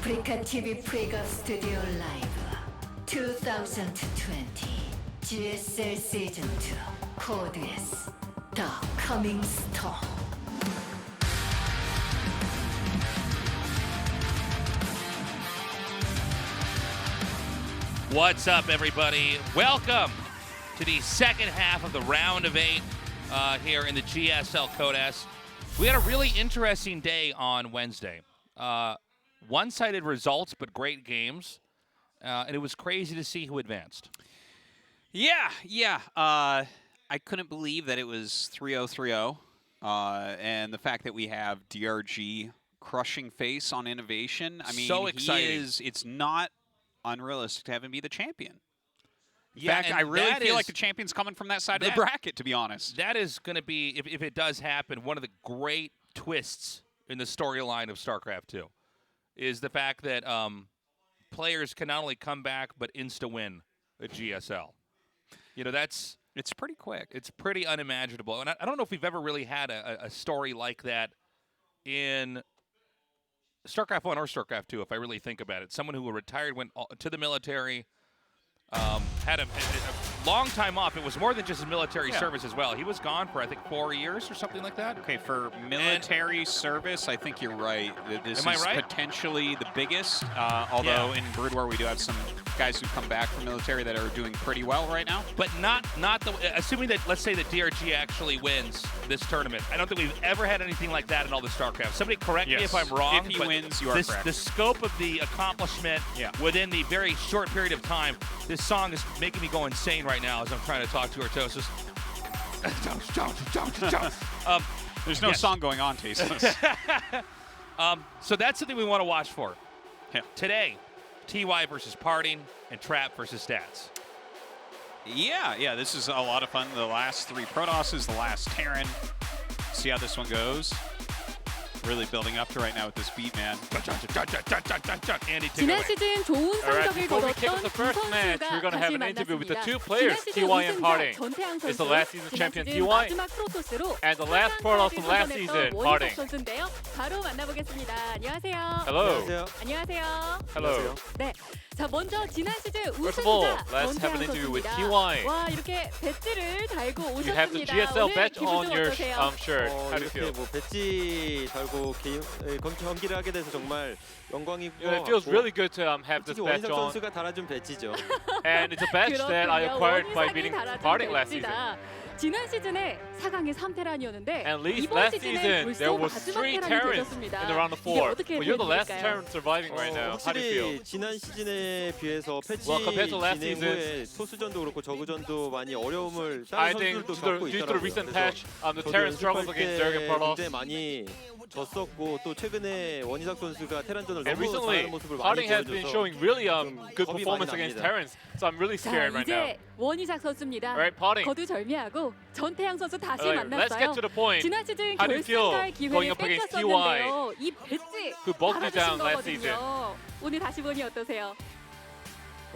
아프리카 TV 프리급 스튜디오 라이브 2020 GSL 시즌 2 코드 S The Coming Storm. What's up, everybody? Welcome to the second half of the round of 8 here in the GSL Code S. We had a really interesting day on Wednesday. One-sided results, but great games. And it was crazy to see who advanced. Yeah. I couldn't believe that it was 3-0-3-0. And the fact that we have DRG crushing face on innovation. I mean, so exciting. It's not unrealistic to have him be the champion. In Yeah, fact, I really feel like the champion's coming from that side of the bracket, to be honest. That is going to be, if it does happen, one of the great twists in the storyline of StarCraft 2 is the fact that players can not only come back but insta-win a GSL. You know, it's pretty quick. It's pretty unimaginable. And I don't know if we've ever really had a story like that in StarCraft 1 or StarCraft 2, if I really think about it. Someone who retired, went to the military, had a long time off. It was more than just his military service as well. He was gone for, I think, 4 years or something like that. Okay, for military service, I think you're right. This is potentially the biggest, although in Brood War we do have some guys who come back from military that are doing pretty well right now. But not the, assuming that, let's say that DRG actually wins this tournament. I don't think we've ever had anything like that in all the StarCraft. Somebody correct me if I'm wrong. If he wins, you are correct. The scope of the accomplishment within the very short period of time, this song is making me go insane right now as I'm trying to talk to Artosis. There's no song going on, Tasteless. So that's something we want to watch for. Today, TY versus PartinG and Trap versus Stats. Yeah, this is a lot of fun. The last 3 Protosses, the last Terran. See how this one goes. Really building up to right now with this beat, man. Andy, 지난 시즌 좋은 성적을 Before we kick off 거뒀던 the 두 first match, we're 선수가 going to have 다시 an interview with the 만났습니다. two players, 지난 시즌 TY and 우승자 PartinG. 전태양 It's the 선수, last season 지난 champion 시즌 TY, 마지막 프로토스로 and the last Protoss from last season, 원희석 PartinG. 선수인데요. 바로 만나보겠습니다. 안녕하세요. Hello. 안녕하세요. Hello. 네. 자, 먼저 지난 시즌 First of all, 우승자 let's have an 전태양 interview with 선수입니다. TY. 와, 이렇게 배지를 달고 You have the 오셨습니다. GSL 오늘 badge 기분 on 좀 your 어떠세요? shirt. How do you feel? 뭐 배지 달고 경기를 하게 돼서 정말 영광이고 It feels really good to have this 특히 badge 원희석 on. 선수가 달아준 배지죠. And it's a badge that I acquired by beating PartinG last season. 지난 시즌에 4강이 3테란이었는데 And 이번 last 시즌에 season, there 벌써 was 마지막 3 테란이 Terrans 되셨습니다. in the round of 이게 4. 어떻게 But you're the last 보여드릴까요? Terran surviving right now. How do you feel? 확실히 지난 시즌에 비해서 패치 Well, compared to last 진행 season, 후에 토스전도 그렇고 저그전도 많이 어려움을 I 다른 think 선수들도 겪고 due to the recent 있더라고요. patch, the Terran struggles against Zerg and Protoss. 굉장히 많이 졌었고 또 최근에 원희석 선수가 테란전을 And 너무 recently, 잘하는 모습을 많이 PartinG has been 보여줘서 showing really good 겁이 performance 많이 against 납니다. Terrans. So I'm really 자, scared right now. 이제 원희삭 선수입니다. Alright, PartinG. 거두절미하고 전태양 선수 다시 Alright, let's get 만났어요. to the point. 지난 시즌 How do you feel 결승갈 going 기회를 up against 뺏겼었는데요. 이 배지 who bulked you 달아주신 down last 거거든요. 오늘 다시 보니 어떠세요?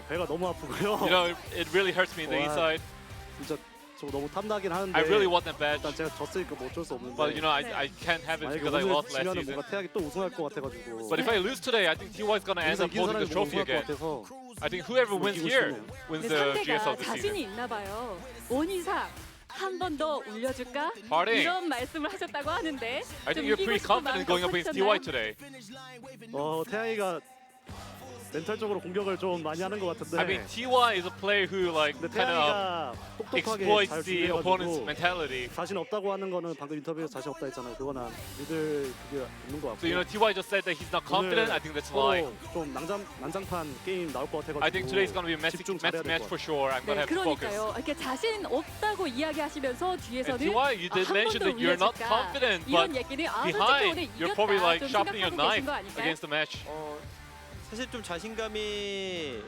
배가 너무 아프고요. You know, it really hurts me in the Wow. east side. 진짜 저 너무 탐나긴 하는데. I really want that badge. 일단 제가 졌으니까 뭐 어쩔 수 없는데. But you know, I can't have it 만약에 because I 오늘 lost last 지면은 season. 뭔가 태양이 또 우승할 것 같아가지고. But if I lose today, I think TY is going to end 여기서 up 이긴 holding the 사람이 trophy 우승할 것 again. 같아서. I think whoever wins 이기고 here 싶네요. wins 네, the 상대가 GSL this 자신이 season. 있나 봐요. 원희삭 한 번 더 올려줄까? PartinG. 이런 말씀을 하셨다고 하는데 I 좀 think you're 이기고 pretty 싶은 confident 마음이 going up against 커지셨나요? TY today. 태양이가 멘탈적으로 공격을 좀 많이 하는 것 같은데. I mean, TY is a player who like 근데 kind of 태양이가 똑똑하게 exploits 잘 the opponent's 준비해가지고 mentality. 자신 없다고 하는 거는 방금 인터뷰에서 자신 없다 했잖아요. 그거는 믿을 그게 있는 것 So you know, 같고. TY just said that he's not confident. I think that's a lie. 좀 난장판 게임 나올 것 같아가지고. I think today's going to be a messy 집중 잘해야 될 match 것 for sure. I'm going to 네, have to focus. 그러니까요. 이렇게 자신 없다고 이야기하시면서 And 뒤에서는 TY, you did 한 mention 번 더 that you're not 올려줄까? confident, but 이런 얘기는 아, 솔직히 오늘 behind, you're probably 이겼다 like 좀 sharpening your 생각하고 계신 knife 거 아닐까요? against the match. 사실 좀 자신감이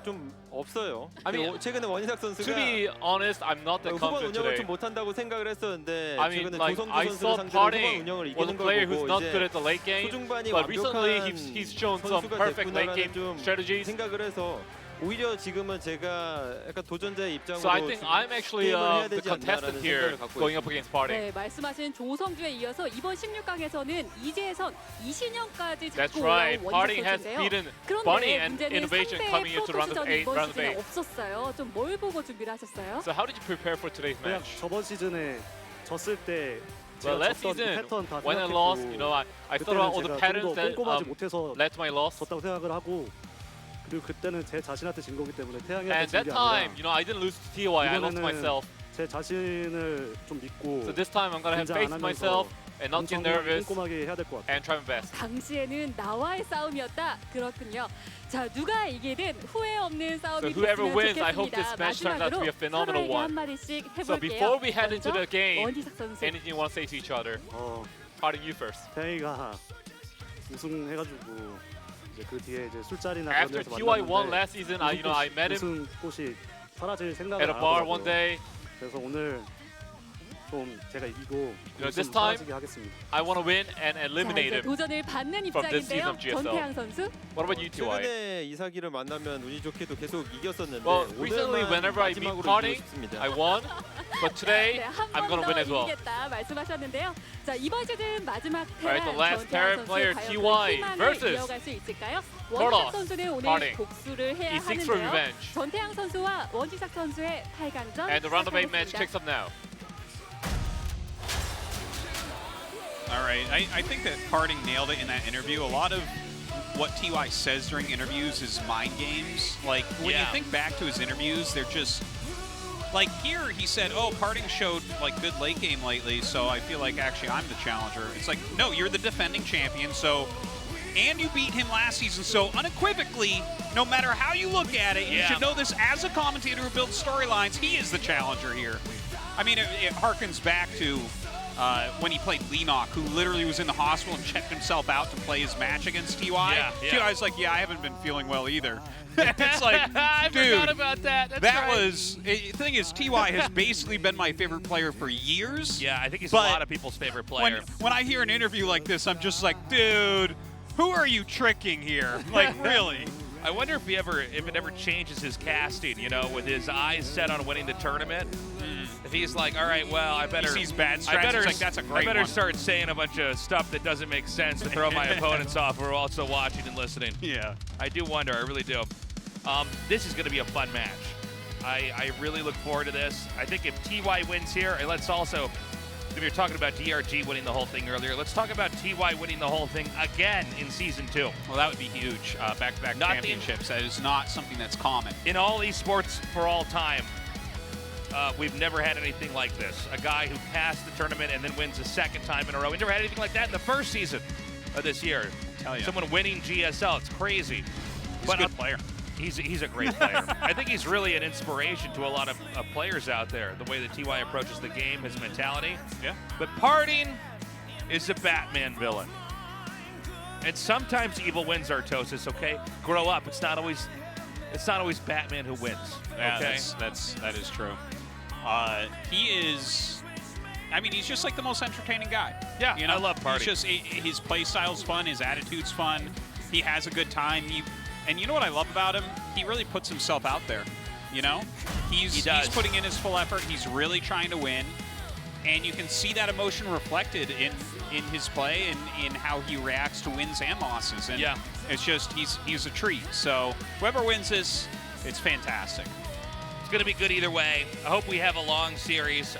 좀 없어요. I mean, 최근에 원희석 선수가 To be honest, I'm not that 후반 confident 운영을 today. 좀 못한다고 생각을 했었는데 I mean, 최근에 like 조성주 I 선수를 saw 상대로 후반 PartinG 운영을 was a 이기는 걸 player who's 보고 not 이제 good at the late game, 초중반이 but recently 완벽한 he's shown some 선수가 perfect late game 됐구나라는 좀 strategies. 생각을 해서 오히려 지금은 제가 약간 도전자의 입장으로 So I think I'm actually 게임을 해야 the 되지 contestant 않나라는 here 생각을 갖고 going up 있습니다. against PartinG. 네, 말씀하신 조성주에 이어서 이번 16강에서는 이재선, 이신영까지 That's 잡고 right. 올라온 PartinG 원희삭 has 선수인데요. beaten 그런데 Bunny and 문제는 Innovation 상대의 coming into round of 프로토스전이 8, 이번 round of 시즌에 8. 없었어요. 좀 뭘 보고 준비를 하셨어요? So how did you prepare for today's 그냥 match? 저번 시즌에 졌을 때 Well, 제가 last 졌던 season, 패턴 다 when I 생각했고 lost, you know, I thought about all the 그때는 patterns 제가 that 좀 더 꼼꼼하지 못해서 led to my loss. 졌다고 생각을 하고 그리고 그때는 제 자신한테 진 거기 때문에 태양이한테 And 진 that 게 time, 아니라 you know, I didn't lose to TY. I lost to 이번에는 myself. 제 자신을 좀 믿고 So this time, I'm gonna have 긴장 faith 안 in myself 하면서 and not get 엄청 nervous 꼼꼼하게 해야 될 것 같아요. and try my best. 당시에는 나와의 싸움이었다. 그렇군요. 자, 누가 이기든 후회 없는 싸움이 So whoever 됐으면 wins, I hope 좋겠습니다. this match turns out to be a phenomenal 서로에게 one. 한마디씩 So 해볼게요. before we head into 먼저 the game, 원희삭 선수. anything you want to say to each other? PartinG, you first. 태양이가 우승해가지고 이제 그 뒤에 이제 술자리나 그런 After 데서 TY won 만났는데 last season, I met him 무슨 꽃이 사라질 생각을 at a 안 bar 하더라고요. one day. 그래서 오늘 좀 제가 이기고 know, this 웃음 time, 사라지게 하겠습니다. I want to win and 자, eliminate 이제 him. 도전을 받는 from this season 입장인데요. of GSL. 전태양 선수. What about you, TY? 최근에 이삭이를 만나면 운이 좋게도 계속 이겼었는데 Well, recently, 오늘만 whenever I meet 마지막으로 PartinG, 이기고 싶습니다. I won. But today, 네, I'm gonna win 한번더 as well. 이기겠다 말씀하셨는데요. 자, 이번 시즌 마지막 Alright, the 태양 last 전태양 Terran 선수 player, 과연 TY 그 희망을 versus 이어갈 수 있을까요? Carlos, 원희삭 선수는 오늘 PartinG. 복수를 해야 He seeks for 하는데요. revenge. 전태양 선수와 원희삭 선수의 8강전 And the round of 8 match 시작하겠습니다. kicks up now. All right, I think that PartinG nailed it in that interview. A lot of what TY says during interviews is mind games. Like, when you think back to his interviews, they're just... Like, here he said, oh, PartinG showed, like, good late game lately, so I feel like, actually, I'm the challenger. It's like, no, you're the defending champion, so... And you beat him last season, so unequivocally, no matter how you look at it, you should know this as a commentator who builds storylines, he is the challenger here. I mean, it harkens back to... when he played Leenock, who literally was in the hospital and checked himself out to play his match against TY. TY's like, yeah, I haven't been feeling well either. It's like, I dude, forgot about that. That's that right. was... The thing is, TY has basically been my favorite player for years. Yeah, I think he's But a lot of people's favorite player. When I hear an interview like this, I'm just like, dude, who are you tricking here? Like, really? I wonder if it ever changes his casting, you know, with his eyes set on winning the tournament. If he's like, all right, well, I better... He sees bad I strats, better, it's like, that's a great I better one. start saying a bunch of stuff that doesn't make sense to throw my opponents off who are also watching and listening. Yeah. I do wonder, I really do. This is going to be a fun match. I really look forward to this. I think if TY wins here, and let's also, if you're talking about DRG winning the whole thing earlier, let's talk about TY winning the whole thing again in Season 2. Well, that would be huge. Back-to-back Not the- championships. That is not something that's common. In all esports for all time, we've never had anything like this. A guy who passed the tournament and then wins a second time in a row. We never had anything like that in the first season of this year. Tell ya. Someone winning GSL, it's crazy. He's a good player. He's a great player. I think he's really an inspiration to a lot of players out there, the way that TY approaches the game, his mentality. Yeah. But PartinG is a Batman villain. And sometimes evil wins, Artosis, okay? Grow up. It's not always Batman who wins. Yeah, Okay? that is true. He is... I mean, he's just like the most entertaining guy. Yeah, you know? I love PartinG. He's just, his play style's fun, his attitude's fun, he has a good time. And you know what I love about him? He really puts himself out there, you know? He does. He's putting in his full effort, he's really trying to win, and you can see that emotion reflected in his play and in how he reacts to wins and losses. And Yeah. it's just, he's a treat. So whoever wins this, it's fantastic. It's going to be good either way. I hope we have a long series.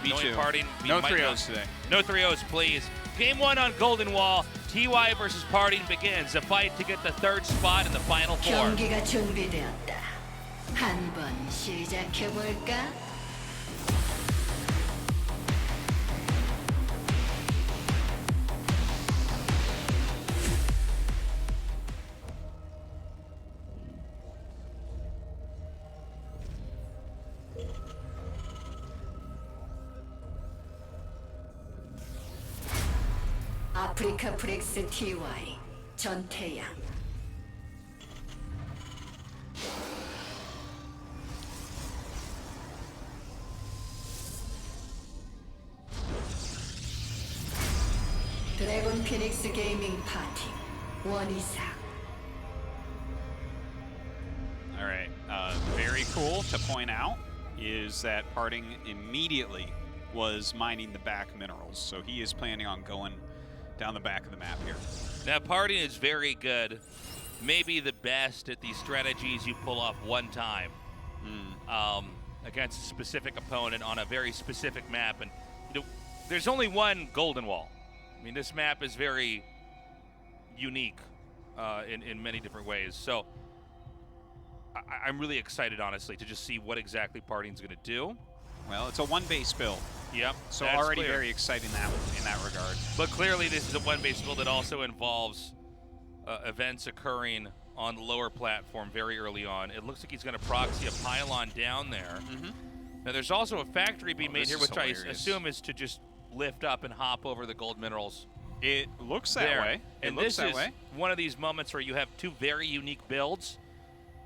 Me knowing too. PartinG, we No might 3-0s today. No 3-0s, please. Game 1 on Golden Wall. TY versus PartinG begins. A fight to get the third spot in the Final Four. 경기가 준비되었다. 한번 시작해 볼까? 아프리카 프렉스 TY 전태양. 드래곤 피닉스 게이밍 파티 원희삭. All right. Very cool to point out is that PartinG immediately was mining the back minerals. So he is planning on going down the back of the map here. Now, PartinG is very good, maybe the best at these strategies you pull off one time against a specific opponent on a very specific map. And you know, there's only one golden wall. I mean, this map is very unique in many different ways. So I'm really excited, honestly, to just see what exactly PartinG's going to do. Well, it's a one-base build. Yep. So already very exciting in that regard. But clearly this is a one-base build that also involves events occurring on the lower platform very early on. It looks like he's going to proxy a pylon down there. Now there's also a factory being made here, which I assume is to just lift up and hop over the gold minerals. It looks that way. And this is one of these moments where you have two very unique builds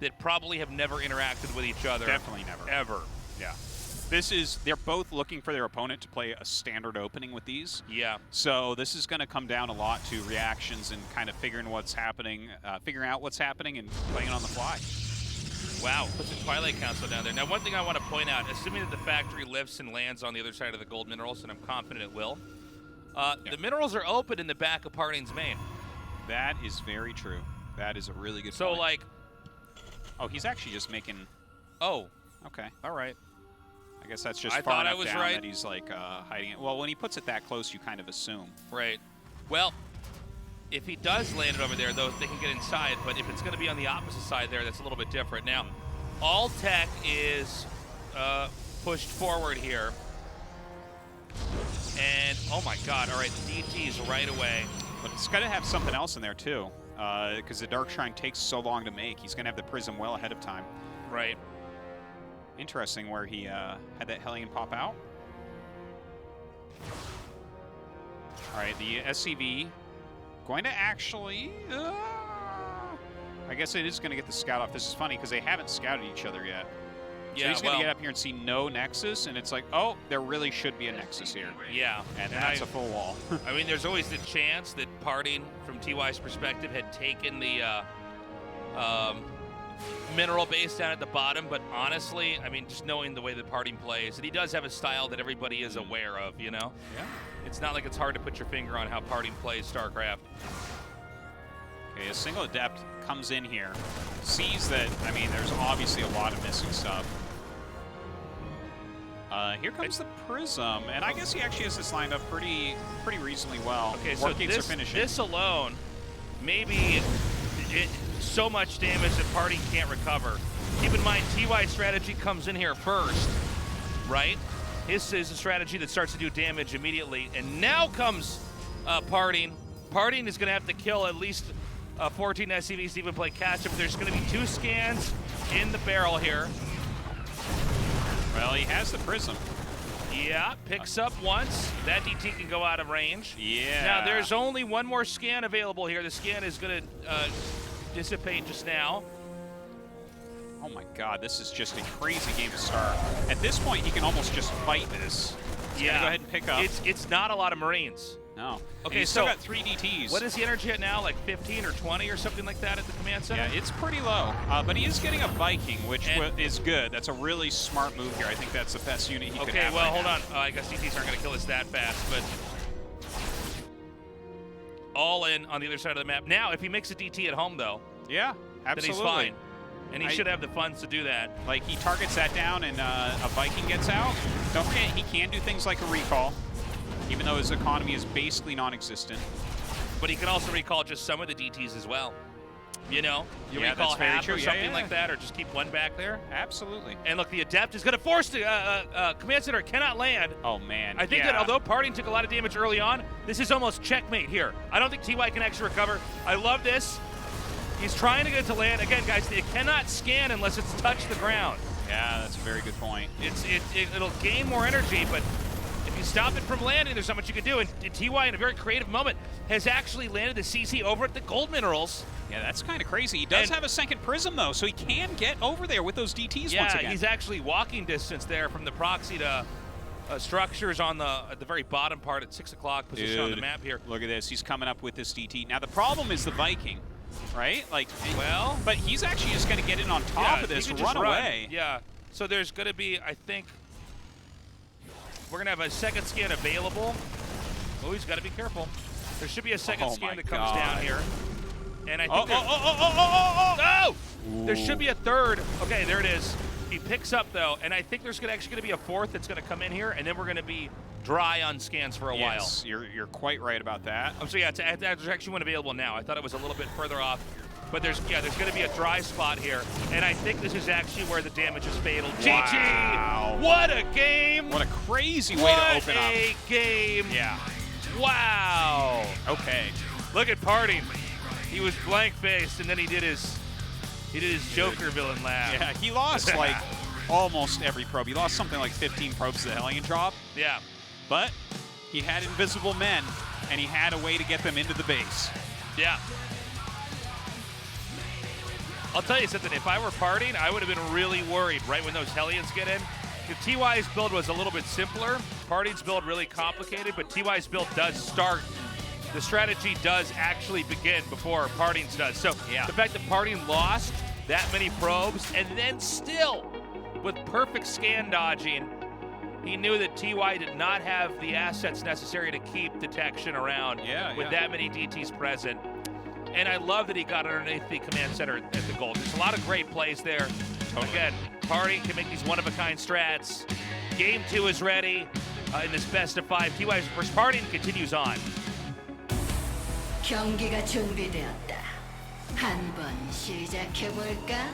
that probably have never interacted with each other. Definitely never. Ever. Yeah. They're both looking for their opponent to play a standard opening with these. Yeah. So this is going to come down a lot to reactions and kind of figuring what's happening, figuring out what's happening and playing it on the fly. Wow, puts a Twilight Council down there. Now, one thing I want to point out, assuming that the factory lifts and lands on the other side of the gold minerals, and I'm confident it will, the minerals are open in the back of PartinG's main. That is very true. That is a really good point. So, like... Oh, he's actually just making... Oh. Okay. All right. I guess that's just far enough down that he's, like, hiding it. Well, when he puts it that close, you kind of assume. Right. Well, if he does land it over there, though, they can get inside. But if it's going to be on the opposite side there, that's a little bit different. Now, all tech is pushed forward here. And, oh, my God. All right, the DT's right away. But it's got to have something else in there, too. Because the Dark Shrine takes so long to make. He's going to have the Prism well ahead of time. Right. Interesting where he had that Hellion pop out. All right, the SCV going to actually... I guess it is going to get the scout off. This is funny because they haven't scouted each other yet. So he's going to get up here and see no Nexus, and it's like, oh, there really should be a Nexus here. Yeah. And that's a full wall. I mean, there's always the chance that PartinG, from TY's perspective, had taken the mineral base down at the bottom, but honestly, I mean, just knowing the way that PartinG plays, and he does have a style that everybody is aware of, you know? Yeah. It's not like it's hard to put your finger on how PartinG plays StarCraft. Okay, a single Adept comes in here, sees that, I mean, there's obviously a lot of missing stuff. Here comes the Prism, and I guess he actually has this lined up pretty reasonably well. Okay, so this alone, maybe so much damage that PartinG can't recover. Keep in mind, TY strategy comes in here first, right? His is a strategy that starts to do damage immediately, and now comes PartinG. PartinG is going to have to kill at least 14 SCVs to even play catch-up. There's going to be 2 scans in the barrel here. Well, he has the Prism. Yeah, picks up once. That DT can go out of range. Yeah. Now, there's only one more scan available here. The scan is going to dissipate just now. Oh my God, this is just a crazy game to start. At this point, he can almost just fight this. He's gonna go ahead and pick up. It's not a lot of Marines. No. Okay, he's still got 3 DTs. What is the energy at now? Like 15 or 20 or something like that at the command center? Yeah, it's pretty low. But he is getting a Viking, which is good. That's a really smart move here. I think that's the best unit he could have. Okay, well, hold on. I guess DTs aren't going to kill us that fast, but all in on the other side of the map. Now, if he makes a DT at home, though, yeah, absolutely, then he's fine. And he should have the funds to do that. Like, he targets that down and a Viking gets out. Don't forget, he can do things like a recall, even though his economy is basically non-existent. But he can also recall just some of the DTs as well. You know? You recall half or something like that, or just keep one back there. Absolutely. And look, the Adept is going to force the command center cannot land. Oh, man. I think that although PartinG took a lot of damage early on, this is almost checkmate here. I don't think TY can actually recover. I love this. He's trying to get it to land. Again, guys, it cannot scan unless it's touched the ground. Yeah, that's a very good point. It'll gain more energy, but if you stop it from landing, there's not much you can do. And TY, in a very creative moment, has actually landed the CC over at the gold minerals. Yeah, that's kind of crazy. He does have a second Prism, though, so he can get over there with those DTs once again. Yeah, he's actually walking distance there from the proxy to structures on at the very bottom part at 6 o'clock position on the map here. Look at this. He's coming up with this DT. Now, the problem is the Viking. right? Like, Well, but he's actually just going to get in on top of this, he could run just away. Yeah. So there's going to be, I think, we're going to have a second scan available. Oh, he's got to be careful. There should be a second scan that comes down here. And I think oh! There should be a third. Okay, there it is. He picks up, though, and I think there's actually going to be a fourth that's going to come in here, and then we're going to be dry on scans for a while. You're quite right about that. So yeah, there's actually one available now. I thought it was a little bit further off, but there's going to be a dry spot here, and I think this is actually where the damage is fatal. Wow. GG! What a game! What a crazy way to open up. What a game! Yeah. Wow. Okay. Look at PartinG. He was blank-faced, and then he did his Joker villain laugh. Yeah, he lost like almost every probe. He lost something like 15 probes to the Hellion drop. Yeah. But he had invisible men, and he had a way to get them into the base. Yeah. I'll tell you something. If I were PartinG, I would have been really worried right when those Hellions get in. If TY's build was a little bit simpler, PartinG's build really complicated, but TY's build does start. The strategy does actually begin before PartinG's does. So the fact that PartinG lost that many probes and then still, with perfect scan dodging, he knew that TY did not have the assets necessary to keep detection around with that many DTs present. And I love that he got underneath the command center at the gold. There's a lot of great plays there. Totally. Again, PartinG can make these one-of-a-kind strats. Game 2 is ready in this best of 5. TY versus PartinG continues on. 경기가 준비되었다. 한번 시작해볼까?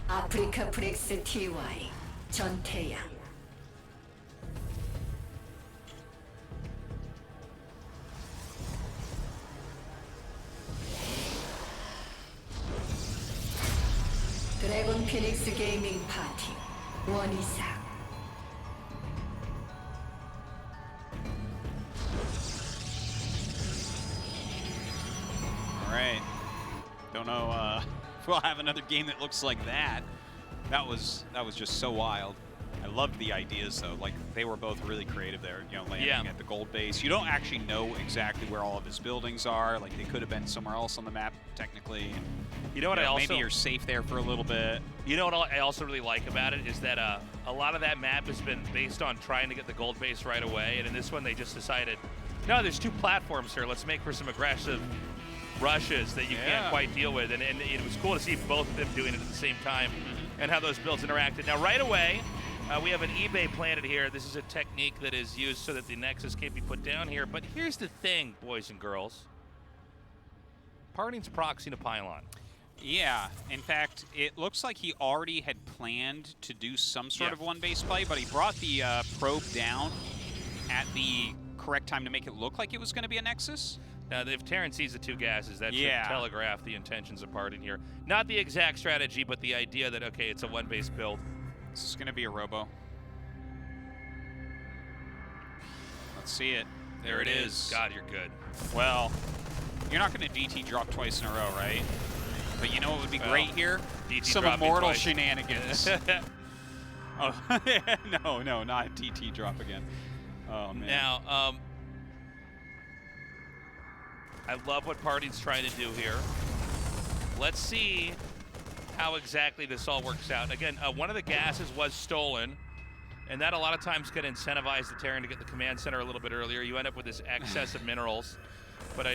아프리카 프렉스 TY 전태양. 드래곤 피닉스 게이밍 파티 원이상. All right. Don't know if we'll have another game that looks like that. That was just so wild. I loved the ideas, though. Like, they were both really creative there, you know, landing at the gold base. You don't actually know exactly where all of his buildings are. Like, they could have been somewhere else on the map, technically. You know what I also... Maybe you're safe there for a little bit. You know what I also really like about it is that a lot of that map has been based on trying to get the gold base right away, and in this one they just decided, no, there's two platforms here. Let's make for some aggressive rushes that you can't quite deal with, and it was cool to see both of them doing it at the same time and how those builds interacted. Now, right away, we have an eBay planted here. This is a technique that is used so that the Nexus can't be put down here. But here's the thing, boys and girls. PartinG's proxying a pylon. Yeah, in fact, it looks like he already had planned to do some sort of one-base play, but he brought the probe down at the correct time to make it look like it was going to be a Nexus. Now, if Terran sees the two gases, that should telegraph the intentions of PartinG here. Not the exact strategy, but the idea that, okay, it's a one-base build. This is going to be a robo. Let's see it. There it is. God, you're good. Well, you're not going to DT drop twice in a row, right? But you know what would be great here? DT some immortal shenanigans. Oh, no, not DT drop again. Oh, man. Now, I love what PartinG's trying to do here. Let's see how exactly this all works out. Again, one of the gases was stolen, and that a lot of times can incentivize the Terran to get the command center a little bit earlier. You end up with this excess of minerals, but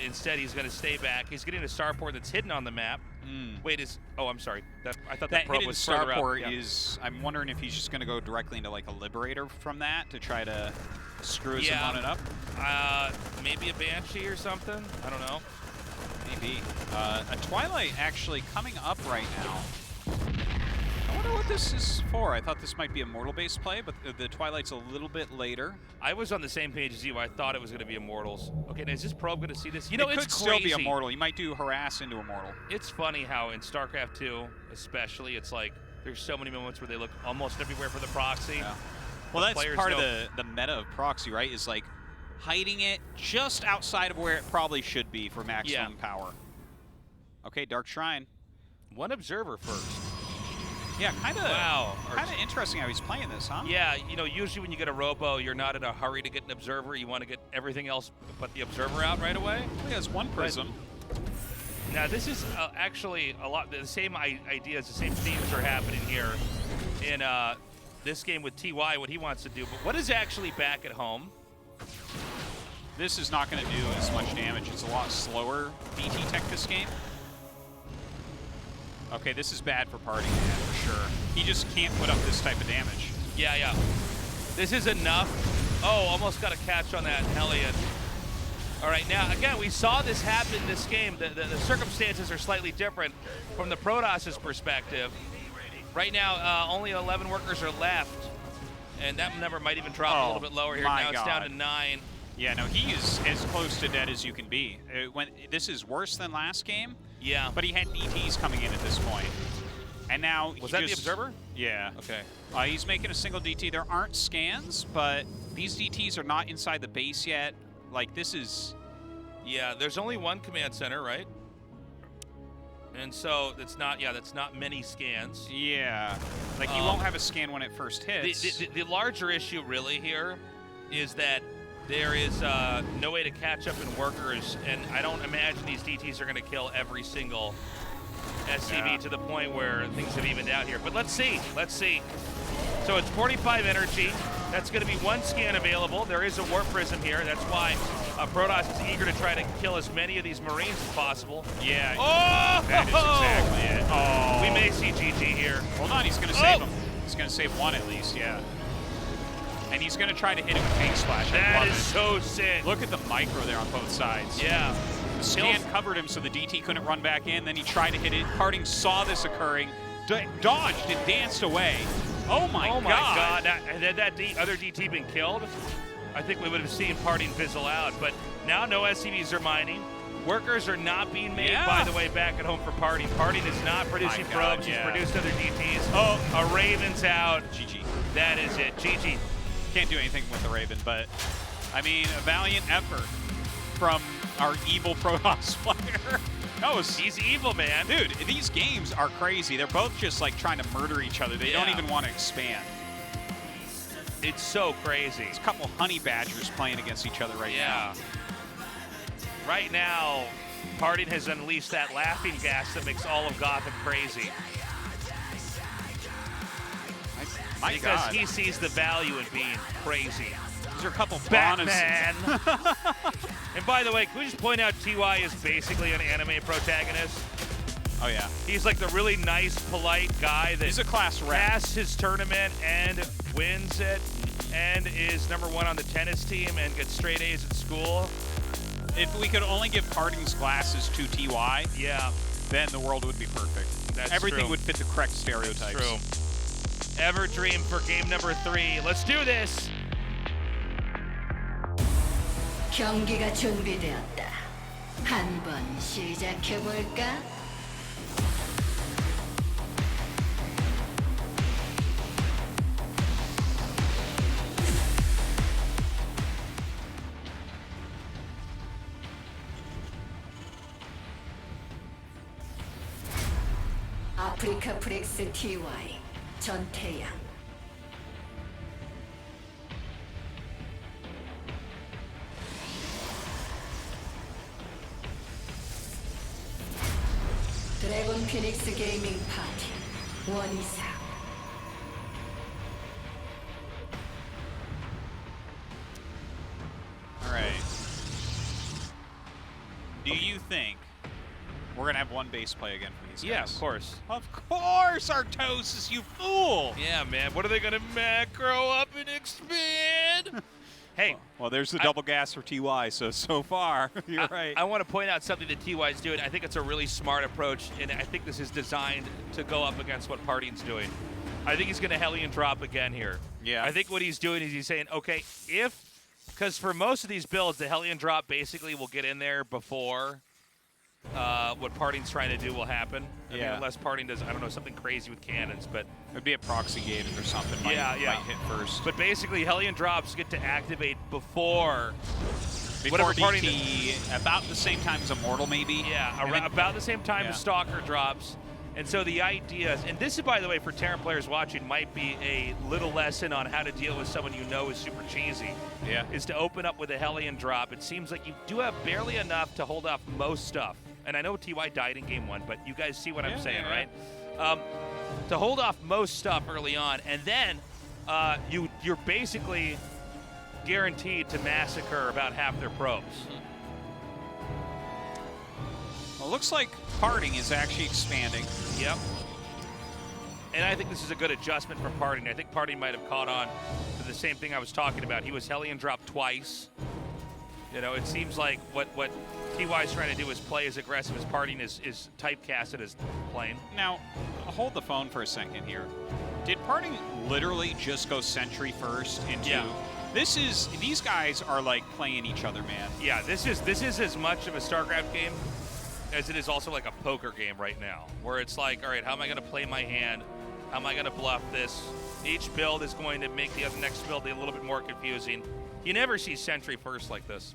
instead he's going to stay back. He's getting a starport that's hidden on the map. Wait, oh, I'm sorry. I thought that probe was further up. Starport is, I'm wondering if he's just going to go directly into like a Liberator from that to try to screw his opponent up. Maybe a Banshee or something. I don't know. Maybe. A Twilight actually coming up right now. I wonder what this is for. I thought this might be a Mortal-based play, but the Twilight's a little bit later. I was on the same page as you. I thought it was going to be Immortals. Okay, now is this probe going to see this? You know, it it's could still be crazy. Immortal. You might do Harass into Immortal. It's funny how in StarCraft 2, especially, it's like there's so many moments where they look almost everywhere for the proxy. Yeah. Well, that's part of the meta of proxy, right? Is like hiding it just outside of where it probably should be for maximum power. Okay, Dark Shrine. One observer first. Yeah, kind of. Wow. Kind of interesting how he's playing this, huh? Yeah, you know, usually when you get a robo, you're not in a hurry to get an observer. You want to get everything else but the observer out right away. He has one prism. Now, this is actually a lot the same ideas, the same themes are happening here in this game with TY, what he wants to do. But what is actually back at home? This is not going to do as much damage. It's a lot slower DT tech this game. Okay, this is bad for PartinG, for sure. He just can't put up this type of damage. Yeah, yeah. This is enough. Oh, almost got a catch on that Hellion. All right, now, again, we saw this happen in this game. The circumstances are slightly different from the Protoss' perspective. Right now, only 11 workers are left, and that number might even drop a little bit lower here. Now it's down to 9. Yeah, no, he is as close to dead as you can be. This is worse than last game. Yeah. But he had DTs coming in at this point. And now Was that the observer? Yeah. Okay. He's making a single DT. There aren't scans, but these DTs are not inside the base yet. Like, this is... Yeah, there's only one command center, right? And so that's not many scans. Yeah. Like, you won't have a scan when it first hits. The larger issue really here is that there is no way to catch up in workers, and I don't imagine these DTs are going to kill every single SCV to the point where things have evened out here. But let's see. Let's see. So it's 45 energy. That's going to be one scan available. There is a warp prism here. That's why Protoss is eager to try to kill as many of these Marines as possible. Yeah. Oh! That is exactly it. Oh. We may see GG here. Hold on, he's going to save him. He's going to save one at least, yeah. And he's going to try to hit it with Fang Splash. That is so sick. Look at the micro there on both sides. Yeah. The scan covered him so the DT couldn't run back in. Then he tried to hit it. PartinG saw this occurring, dodged and danced away. Oh my god. Oh my god. Had that other DT been killed, I think we would have seen PartinG fizzle out. But now no SCVs are mining. Workers are not being made, by the way, back at home for PartinG. PartinG is not producing probes. He's produced other DTs. Oh, a Raven's out. GG. That is it. GG. Can't do anything with the Raven, but I mean, a valiant effort from our evil Protoss player. He's evil, man. Dude, these games are crazy. They're both just like trying to murder each other. They don't even want to expand. It's so crazy. There's a couple honey badgers playing against each other right now. Right now, PartinG has unleashed that laughing gas that makes all of Gotham crazy. Because he sees the value in being crazy. These are a couple Batman. And by the way, can we just point out TY is basically an anime protagonist? Oh yeah. He's like the really nice, polite guy that he's a class rep. Passed his tournament and wins it, and is #1 on the tennis team and gets straight A's at school. If we could only give PartinG's glasses to TY, then the world would be perfect. That's Everything true. would fit the correct stereotypes. That's true. Ever dream for game #3. Let's do this. 경기가 준비되었다. 한번 시작해 볼까? 아프리카 프렉스 TY 전태양. 드래곤 피닉스 게이밍 파티 원이사. All right. Do you think we're going to have one base play again for these guys? Yeah, of course. Of course, Artosis, you fool! Yeah, man. What are they going to macro up and expand? Hey. Well, there's the double gas for TY, so far, you're right. I want to point out something that TY is doing. I think it's a really smart approach, and I think this is designed to go up against what PartinG's doing. I think he's going to Hellion drop again here. Yeah. I think what he's doing is he's saying, okay, because for most of these builds, the Hellion drop basically will get in there before what PartinG's trying to do will happen. I mean, unless PartinG does, I don't know, something crazy with cannons, but it'd be a proxy gate or something. Might hit first. But basically, Hellion drops get to activate before Before whatever DT, about the same time as Immortal, maybe. Yeah, about the same time as Stalker drops. And so the idea, and this is, by the way, for Terran players watching, might be a little lesson on how to deal with someone you know is super cheesy. Yeah. Is to open up with a Hellion drop. It seems like you do have barely enough to hold off most stuff. And I know TY died in game 1, but you guys see what I'm saying, right? To hold off most stuff early on, and then you're basically guaranteed to massacre about half their probes. Well, looks like PartinG is actually expanding. Yep. And I think this is a good adjustment from PartinG. I think PartinG might have caught on to the same thing I was talking about. He was Hellion dropped twice. You know, it seems like what TY is trying to do is play as aggressive as PartinG is typecasted as playing. Now, hold the phone for a second here. Did PartinG literally just go Sentry first into... Yeah. These guys are like playing each other, man. Yeah, this is as much of a StarCraft game as it is also like a poker game right now, where it's like, all right, how am I going to play my hand? How am I going to bluff this? Each build is going to make the next build a little bit more confusing. You never see Sentry first like this.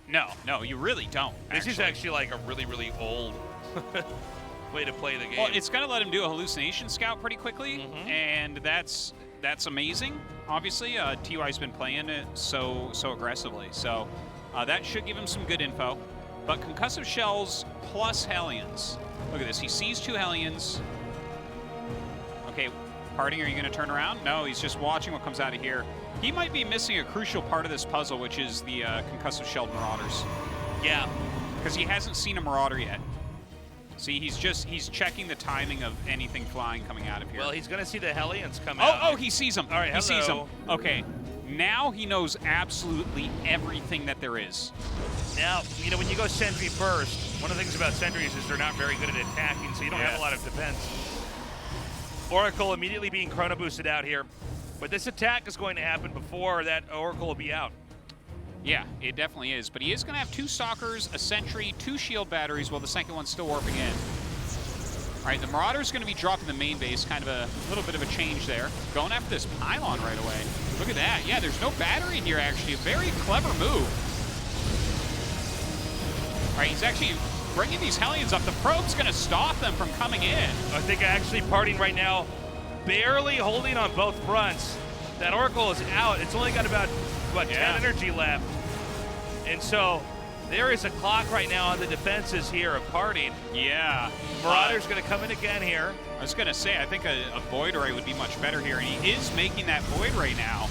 No, you really don't. This is actually like a really, really old way to play the game. Well, it's going to let him do a hallucination scout pretty quickly, and that's amazing. Obviously, TY's been playing it so aggressively, so that should give him some good info. But concussive shells plus Hellions. Look at this. He sees 2 Hellions. Okay, PartinG, are you going to turn around? No, he's just watching what comes out of here. He might be missing a crucial part of this puzzle, which is the concussive shelled Marauders. Yeah. Because he hasn't seen a Marauder yet. See, he's checking the timing of anything flying coming out of here. Well, he's going to see the Hellions come out. Oh, he sees them. All right, he sees them. Okay. Now he knows absolutely everything that there is. Now, you know, when you go Sentry first, one of the things about Sentries is they're not very good at attacking, so you don't have a lot of defense. Oracle immediately being chrono boosted out here. But this attack is going to happen before that Oracle will be out. Yeah, it definitely is. But he is going to have 2 Stalkers, a Sentry, 2 Shield Batteries, while the second one's still warping in. All right, the Marauder's going to be dropping the main base, kind of a little bit of a change there. Going after this pylon right away. Look at that. Yeah, there's no battery in here, actually. A very clever move. All right, he's actually bringing these Hellions up. The probe's going to stop them from coming in. I think actually PartinG right now barely holding on both fronts. That Oracle is out. It's only got about, what, 10 energy left. And so there is a clock right now on the defenses here of PartinG. Yeah. Marauder's going to come in again here. I was going to say, I think a Void Ray would be much better here, and he is making that Void Ray now.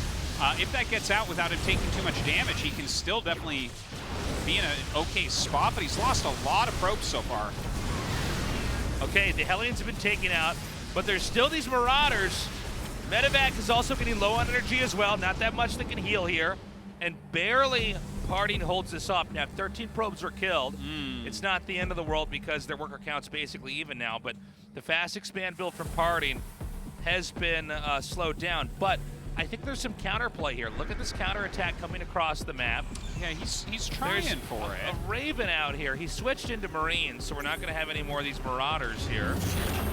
If that gets out without him taking too much damage, he can still definitely be in an okay spot, but he's lost a lot of probes so far. Okay, the Hellions have been taken out, but there's still these Marauders. Medevac is also getting low on energy as well. Not that much that can heal here. And barely PartinG holds this up. Now, 13 probes were killed. It's not the end of the world because their worker count's basically even now, but the fast expand build from PartinG has been slowed down. But I think there's some counterplay here. Look at this counterattack coming across the map. Yeah, he's trying for it. A Raven out here. He switched into Marines, so we're not going to have any more of these Marauders here.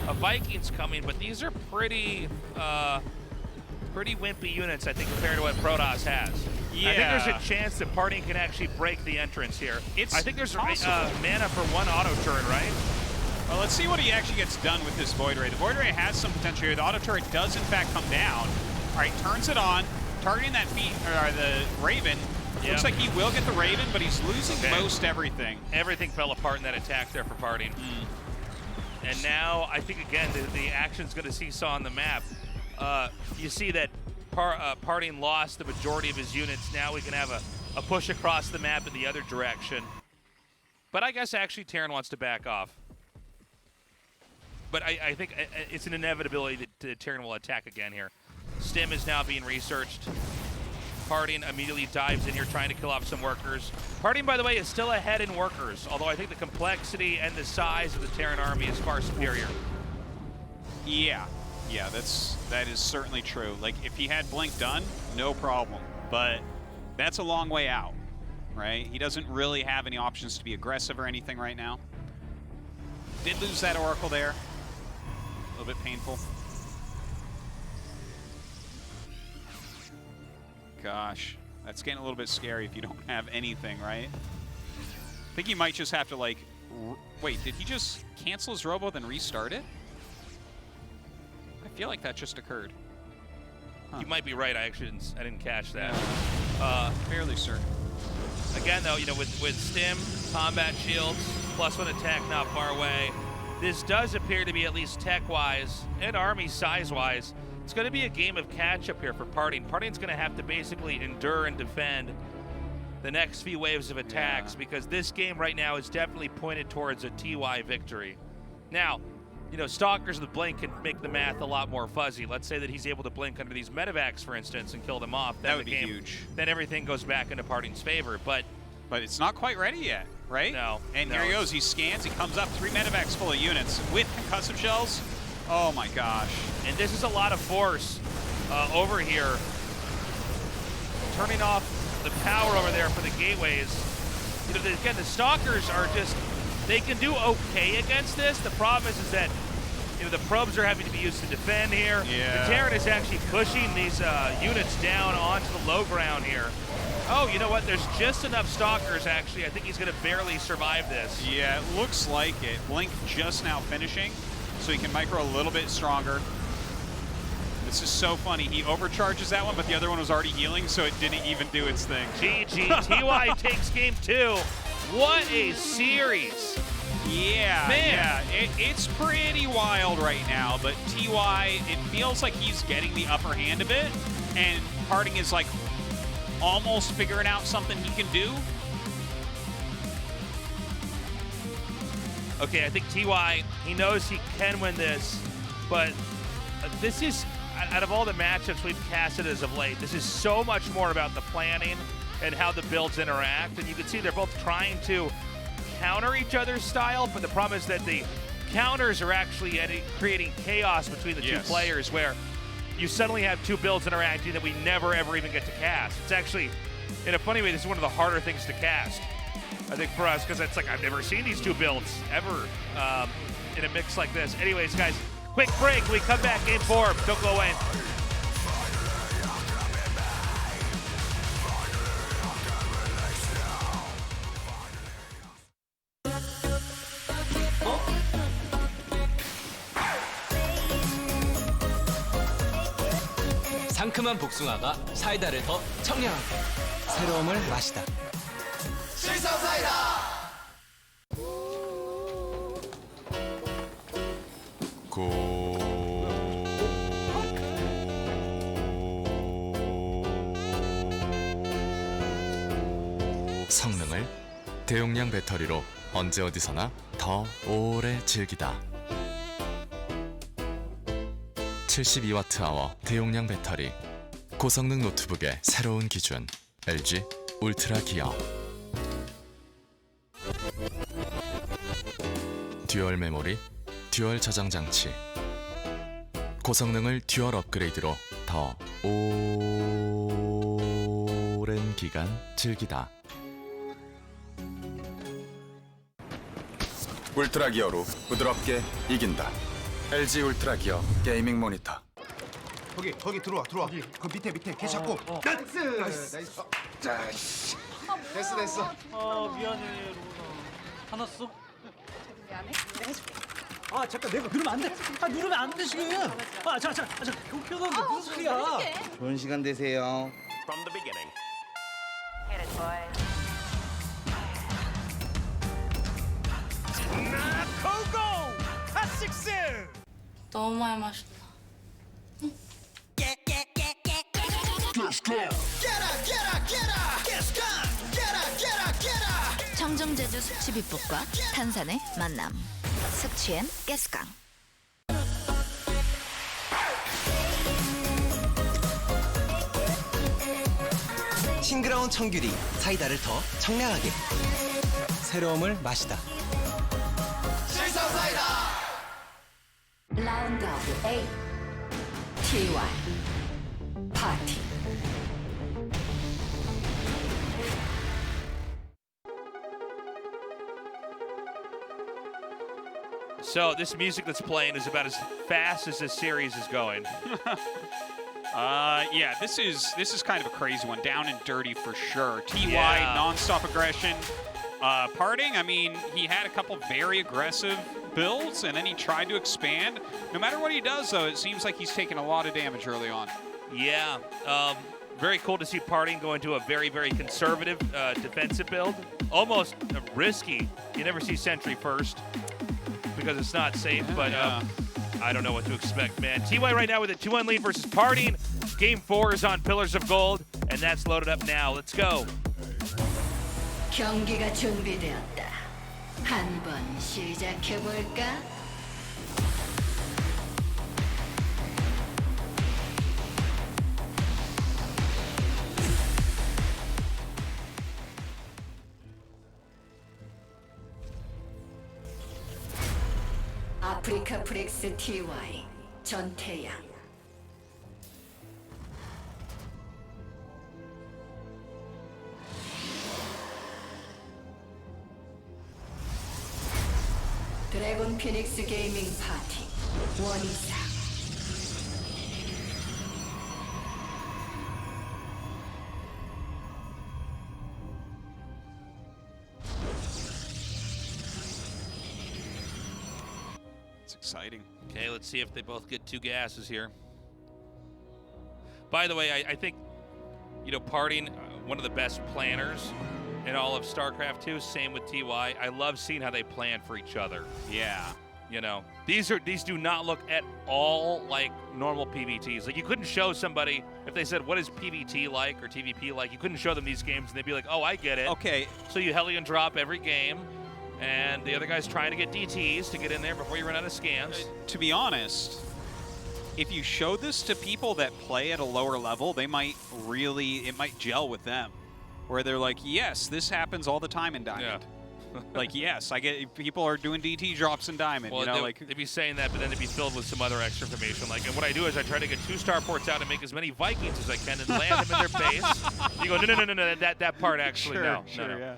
A Viking's coming, but these are pretty wimpy units, I think, compared to what Protoss has. Yeah. I think there's a chance that PartinG can actually break the entrance here. I think there's mana for 1 auto turret, right? Well, let's see what he actually gets done with this Void Ray. The Void Ray has some potential here. The auto turret does, in fact, come down. All right, turns it on, targeting that the Raven. Looks like he will get the Raven, but he's losing most everything. Everything fell apart in that attack there for PartinG. And now, I think, again, the action's going to seesaw on the map. You see that PartinG lost the majority of his units. Now we can have a push across the map in the other direction. But I guess actually Terran wants to back off. But I think it's an inevitability that Terran will attack again here. Stim is now being researched. PartinG immediately dives in here trying to kill off some workers. PartinG, by the way, is still ahead in workers, although I think the complexity and the size of the Terran army is far superior. Yeah, that is certainly true. Like, if he had Blink done, no problem. But that's a long way out, right? He doesn't really have any options to be aggressive or anything right now. Did lose that Oracle there. A little bit painful. Gosh. That's getting a little bit scary if you don't have anything, right? I think he might just have to, like... Wait, did he just cancel his robo then restart it? I feel like that just occurred. Huh. You might be right. I didn't catch that. Fairly certain. Again, though, you know, with Stim, combat shields, +1 attack not far away, this does appear to be, at least tech-wise and army size-wise, it's going to be a game of catch-up here for PartinG. PartinG's going to have to basically endure and defend the next few waves of attacks because this game right now is definitely pointed towards a TY victory. Now, you know, Stalkers with Blink can make the math a lot more fuzzy. Let's say that he's able to blink under these medevacs, for instance, and kill them off. That would be huge. Then everything goes back into PartinG's favor. But it's not quite ready yet, right? No. And here he goes. He scans. He comes up. 3 medevacs full of units with concussive shells. Oh, my gosh. And this is a lot of force over here. Turning off the power over there for the gateways. You know, again, the Stalkers are just, they can do okay against this. The problem is that, you know, the probes are having to be used to defend here. Yeah. The Terran is actually pushing these units down onto the low ground here. Oh, you know what? There's just enough Stalkers, actually. I think he's going to barely survive this. Yeah, it looks like it. Blink just now finishing, so he can micro a little bit stronger. This is so funny. He overcharges that one, but the other one was already healing, so it didn't even do its thing. GG. TY takes game 2. What a series. Yeah, man. Yeah, it's pretty wild right now, but TY, it feels like he's getting the upper hand of it, and PartinG is like almost figuring out something he can do. Okay, I think TY, he knows he can win this, but this is, out of all the matchups we've casted as of late, this is so much more about the planning and how the builds interact, and you can see they're both trying to counter each other's style, but the problem is that the counters are actually creating chaos between the two players where you suddenly have 2 builds interacting that we never ever even get to cast. It's actually, in a funny way, this is one of the harder things to cast, I think, for us, because it's like I've never seen these 2 builds ever in a mix like this. Anyways, guys, quick break. We come back, game 4. Don't go away. 상큼한 복숭아가 사이다를 더 청량하게 새로움을 마시다 실성 사이다 성능을 대용량 배터리로 언제 어디서나 더 오래 즐기다 72Wh 대용량 배터리 고성능 노트북의 새로운 기준 LG 울트라 기어 듀얼 메모리, 듀얼 저장 장치 고성능을 듀얼 업그레이드로 더 오랜 기간 즐기다 울트라 기어로 부드럽게 이긴다 LG 울트라 기어 게이밍 모니터 거기 들어와 그 밑에 걔 잡고 나이스 됐어 미안해 로우나 화났어? 미안해. 내가 해줄게. 아 잠깐 내가 누르면 안 돼. 누르면 안 돼 지금. 잠깐 교표는데 무슨 소리야? 좋은 시간 되세요. From the beginning. Hit it, boys. 너무 많이 마셨다. 청정제주 숙취비법과 탄산의 만남. 숙취엔 가스강. 싱그러운 청귤이 사이다를 더 청량하게 새로움을 마시다 실성 사이다. 라운드 8. TY. PartinG. So this music that's playing is about as fast as this series is going. Yeah, this is kind of a crazy one. Down and dirty for sure. TY, non-stop aggression. PartinG, I mean, he had a couple very aggressive builds, and then he tried to expand. No matter what he does, though, it seems like he's taking a lot of damage early on. Yeah. Very cool to see PartinG go into a very, very conservative defensive build. Almost risky. You never see Sentry first because it's not safe, but I don't know what to expect, man. TY right now with a 2-1 lead versus PartinG. Game 4 is on Pillars of Gold, and that's loaded up now. Let's go. 경기가 준비되었다. 한번 시작해볼까? 아프리카 프렉스 TY 전태양. 드래곤 피닉스 게이밍 파티 원이사. It's exciting. Okay, let's see if they both get 2 gases here. By the way, I think, you know, PartinG, one of the best planners in all of StarCraft 2. Same with TY. I love seeing how they plan for each other. Yeah. You know, these do not look at all like normal PvTs. Like, you couldn't show somebody, if they said, what is PvT like or TVP like, you couldn't show them these games and they'd be like, oh, I get it. Okay. So you Hellion drop every game, and the other guy's trying to get DTs to get in there before you run out of scans. To be honest, if you show this to people that play at a lower level, they might really, it might gel with them. Where they're like, yes, this happens all the time in Diamond. Yeah. Like, yes, I get people are doing DT drops in Diamond. Well, you know, they'd be saying that, but then they'd be filled with some other extra information. Like, and what I do is I try to get 2 starports out and make as many Vikings as I can and land them in their base. You go, no, that part actually, no. Yeah.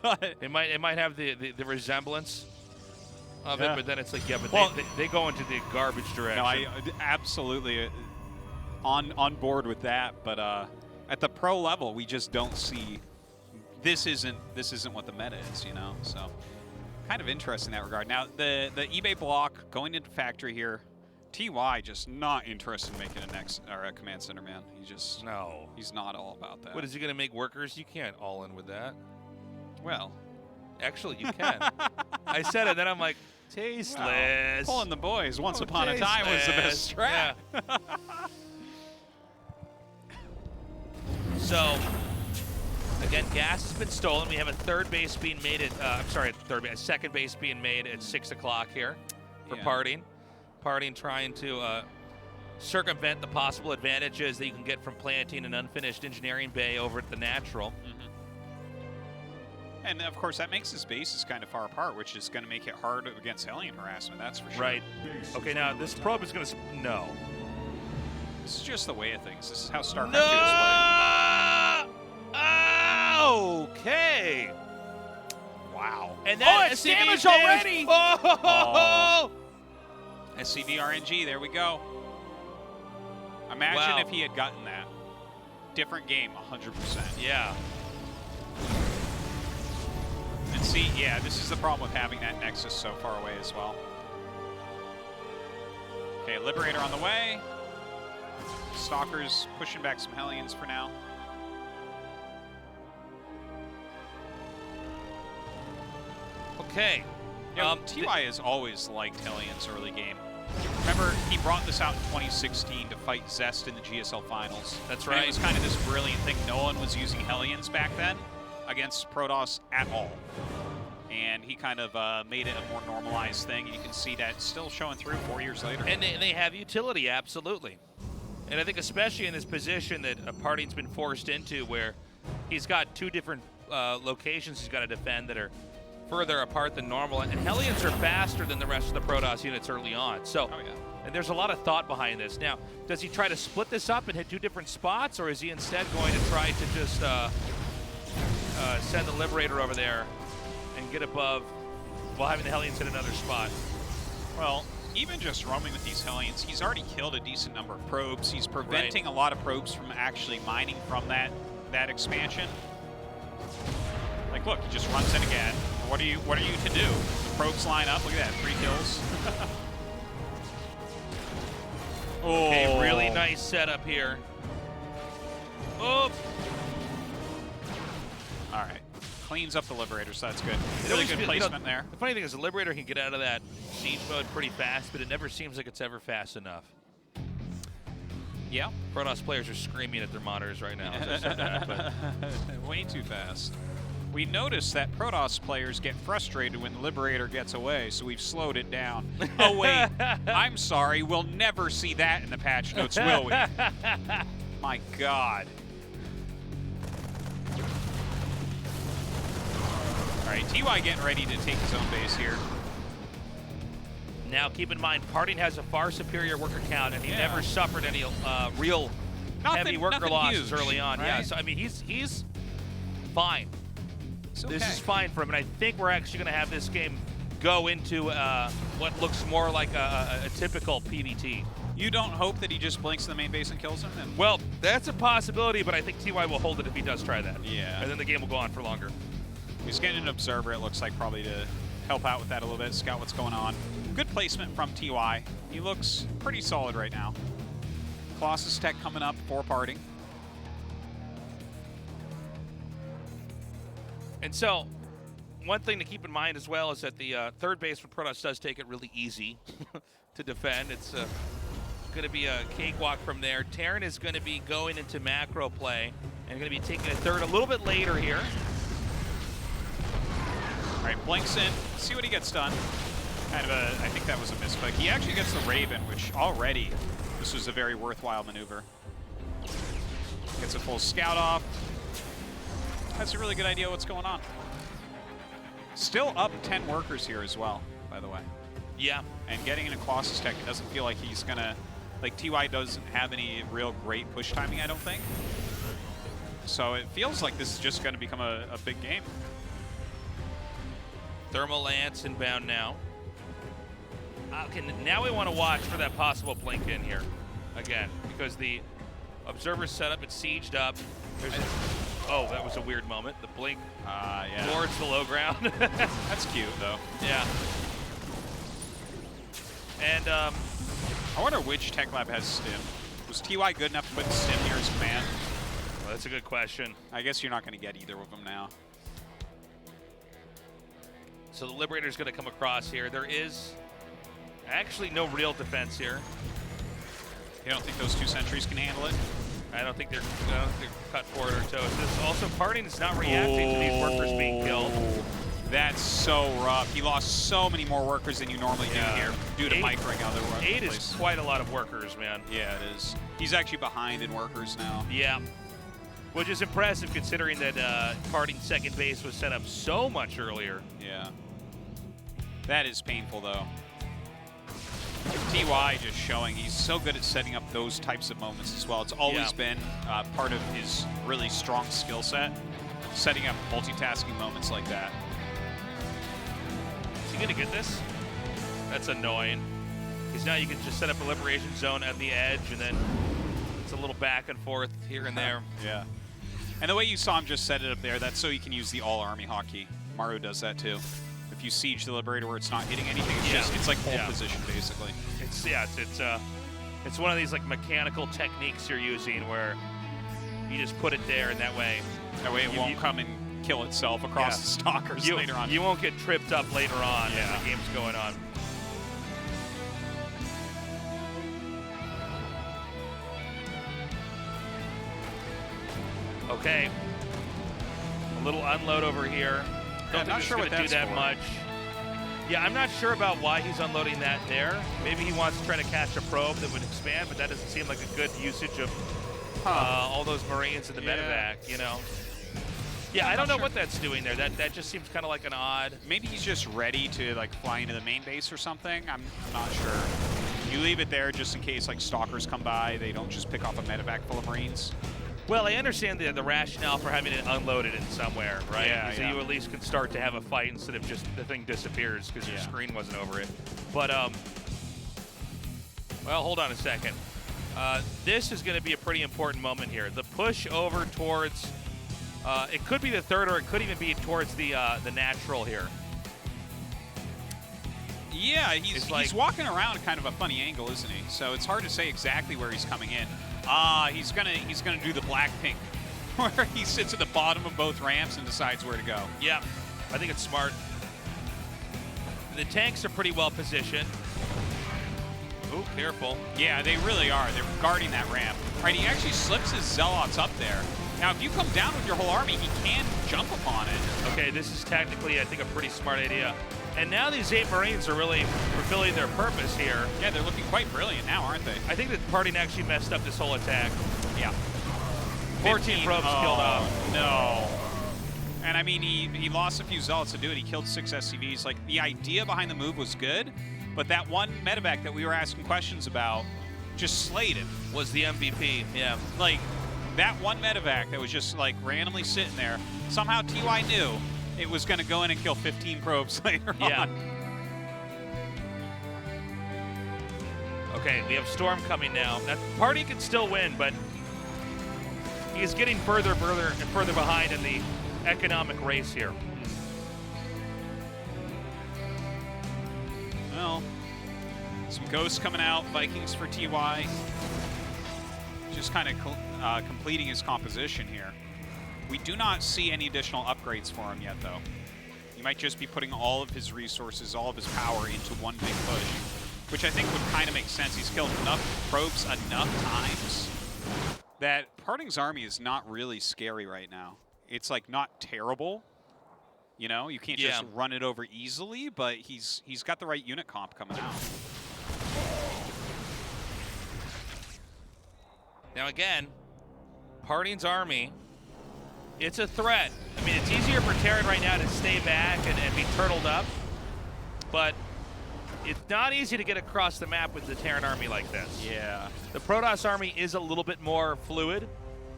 But it might have the resemblance of it, but then it's like, yeah, but well, they go into the garbage direction. No, I absolutely on board with that, but at the pro level, we just don't see. This isn't what the meta is, you know. So, kind of interesting in that regard. Now, the eBay block going into factory here. TY just not interested in making a command center, man. He's not all about that. What is he gonna make workers? You can't all in with that. Well, actually, you can. I said it, then I'm like, tasteless. Wow. Pulling the boys once upon a time was the best strat. Yeah. So, again, gas has been stolen. We have a third base being made at, a second base being made at 6 o'clock here for PartinG. PartinG trying to circumvent the possible advantages that you can get from planting an unfinished engineering bay over at the natural. And, of course, that makes his bases kind of far apart, which is going to make it hard against Hellion harassment, that's for sure. Right. Okay, now this probe is going to... No. This is just the way of things. This is how StarCraft 2 is played. Okay. Wow. And then it's damage already. Oh! SCV RNG, there we go. Imagine if he had gotten that. Different game, 100%. Yeah. And see, yeah, this is the problem with having that Nexus so far away as well. Okay, Liberator on the way. Stalkers pushing back some Hellions for now. Okay. TY has always liked Hellions early game. Remember, he brought this out in 2016 to fight Zest in the GSL finals. That's right. And it was kind of this brilliant thing. No one was using Hellions back then against Protoss at all. And he kind of made it a more normalized thing. And you can see that still showing through 4 years later. And they have utility, absolutely. And I think especially in this position that PartinG's been forced into, where he's got 2 different locations he's got to defend that are further apart than normal. And Hellions are faster than the rest of the Protoss units early on. So, and there's a lot of thought behind this. Now, does he try to split this up and hit 2 different spots, or is he instead going to try to just send the Liberator over there and get above while having the Hellions hit another spot? Well, even just roaming with these Hellions, he's already killed a decent number of probes. He's preventing a lot of probes from actually mining from that expansion. Like, look, he just runs in again. What are you to do? The probes line up. Look at that, 3 kills. Okay, really nice setup here. Oh. All right. Cleans up the Liberator, so that's good. Really good placement there. The funny thing is the Liberator can get out of that siege mode pretty fast, but it never seems like it's ever fast enough. Yeah. Protoss players are screaming at their monitors right now as I said that, but way too fast. We noticed that Protoss players get frustrated when the Liberator gets away, so we've slowed it down. Oh, wait. I'm sorry. We'll never see that in the patch notes, will we? My God. All right, TY getting ready to take his own base here. Now, keep in mind, PartinG has a far superior worker count, and he never suffered any real heavy worker losses huge, early on. Right? Yeah, so I mean, he's fine. It's okay. This is fine for him, and I think we're actually going to have this game go into what looks more like a typical PvT. You don't hope that he just blinks in the main base and kills him? Well, that's a possibility, but I think TY will hold it if he does try that. Yeah. And then the game will go on for longer. He's getting an observer, it looks like, probably to help out with that a little bit, scout what's going on. Good placement from TY. He looks pretty solid right now. Colossus tech coming up for PartinG. And so, one thing to keep in mind as well is that the third base for Protoss does take it really easy to defend. It's going to be a cakewalk from there. Terran is going to be going into macro play and going to be taking a third a little bit later here. All right, blinks in, see what he gets done. Kind of I think that was a misclick. He actually gets the Raven, which already, this was a very worthwhile maneuver. Gets a full scout off. Has a really good idea what's going on. Still up 10 workers here as well, by the way. Yeah. And getting into Colossus tech, it doesn't feel like he's gonna, like TY doesn't have any real great push timing, I don't think. So it feels like this is just gonna become a big game. Thermal Lance inbound now. Okay, now we want to watch for that possible blink in here again, because the observer's set up, it's sieged up. Oh, that was a weird moment. The blink towards the low ground. That's cute, though. Yeah. And I wonder which tech lab has stim. Was TY good enough to put stim near his command? Well, that's a good question. I guess you're not going to get either of them now. So the Liberator's going to come across here. There is actually no real defense here. You don't think those 2 sentries can handle it? I don't think they're cut for it or toast. This also, PartinG is not reacting to these workers being killed. That's so rough. He lost so many more workers than you normally do here due to microing out their workers. 8 is quite a lot of workers, man. Yeah, it is. He's actually behind in workers now. Yeah. Which is impressive considering that PartinG's second base was set up so much earlier. Yeah. That is painful, though. TY just showing he's so good at setting up those types of moments as well. It's always been part of his really strong skill set, setting up multitasking moments like that. Is he going to get this? That's annoying. Because now you can just set up a liberation zone at the edge, and then it's a little back and forth here and there. Yeah. And the way you saw him just set it up there, that's so you can use the all-army hotkey. Maru does that too. If you siege the Liberator where it's not hitting anything, it's just it's like hold position basically. It's one of these like mechanical techniques you're using where you just put it there, and that way it won't come and kill itself across the stalkers later on. You won't get tripped up later on as the game's going on. Okay, a little unload over here. I'm not sure what that's do that for. much. Yeah, I'm not sure about why he's unloading that there. Maybe he wants to try to catch a probe that would expand, but that doesn't seem like a good usage of all those Marines in the medevac, you know? Yeah, I don't know what that's doing there. That just seems kind of like an odd. Maybe he's just ready to like fly into the main base or something. I'm not sure. You leave it there just in case like stalkers come by. They don't just pick off a medevac full of Marines. Well, I understand the rationale for having it unloaded in somewhere, right? Yeah, so you at least can start to have a fight instead of just the thing disappears because your screen wasn't over it. But Well, hold on a second. This is going to be a pretty important moment here. The push over towards, it could be the third, or it could even be towards the natural here. Yeah, he's walking around kind of a funny angle, isn't he? So it's hard to say exactly where he's coming in. He's gonna do the Blackpink, where he sits at the bottom of both ramps and decides where to go. Yeah, I think it's smart. The tanks are pretty well positioned. Ooh, careful. Yeah, they really are. They're guarding that ramp. Right, he actually slips his Zealots up there. Now, if you come down with your whole army, he can jump upon it. Okay, this is technically, I think, a pretty smart idea. And now these 8 Marines are really fulfilling their purpose here. Yeah, they're looking quite brilliant now, aren't they? I think that PartinG actually messed up this whole attack. Yeah. 14 probes killed off. No. And I mean, he lost a few Zealots to do it. He killed 6 SCVs. Like, the idea behind the move was good, but that one medevac that we were asking questions about just slayed him. Was the MVP, yeah. Like, that one medevac that was just, like, randomly sitting there, somehow TY knew it was going to go in and kill 15 probes later on. Okay, we have Storm coming now. Now, PartinG can still win, but he's getting further and further behind in the economic race here. Well, some ghosts coming out, Vikings for TY. Just kind of completing his composition here. We do not see any additional upgrades for him yet, though. He might just be putting all of his resources, all of his power into one big push, which I think would kind of make sense. He's killed enough probes enough times that PartinG's army is not really scary right now. It's like not terrible. You know, you can't just run it over easily, but he's got the right unit comp coming out. Now again, PartinG's army, it's a threat. I mean, it's easier for Terran right now to stay back and be turtled up, but it's not easy to get across the map with the Terran army like this. Yeah. The Protoss army is a little bit more fluid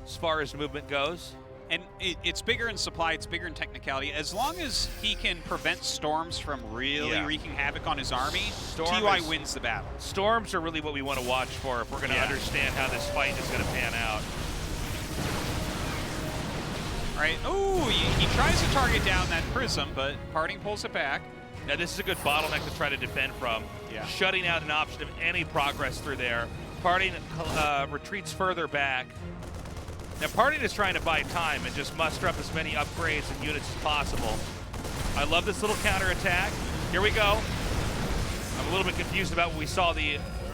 as far as movement goes. And it's bigger in supply, it's bigger in technicality. As long as he can prevent storms from really wreaking havoc on his army, TY wins the battle. Storms are really what we want to watch for if we're going to understand how this fight is going to pan out. All right, oh, he tries to target down that prism, but PartinG pulls it back. Now this is a good bottleneck to try to defend from. Yeah. Shutting out an option of any progress through there. PartinG retreats further back. Now PartinG is trying to buy time and just muster up as many upgrades and units as possible. I love this little counterattack. Here we go. I'm a little bit confused about what we saw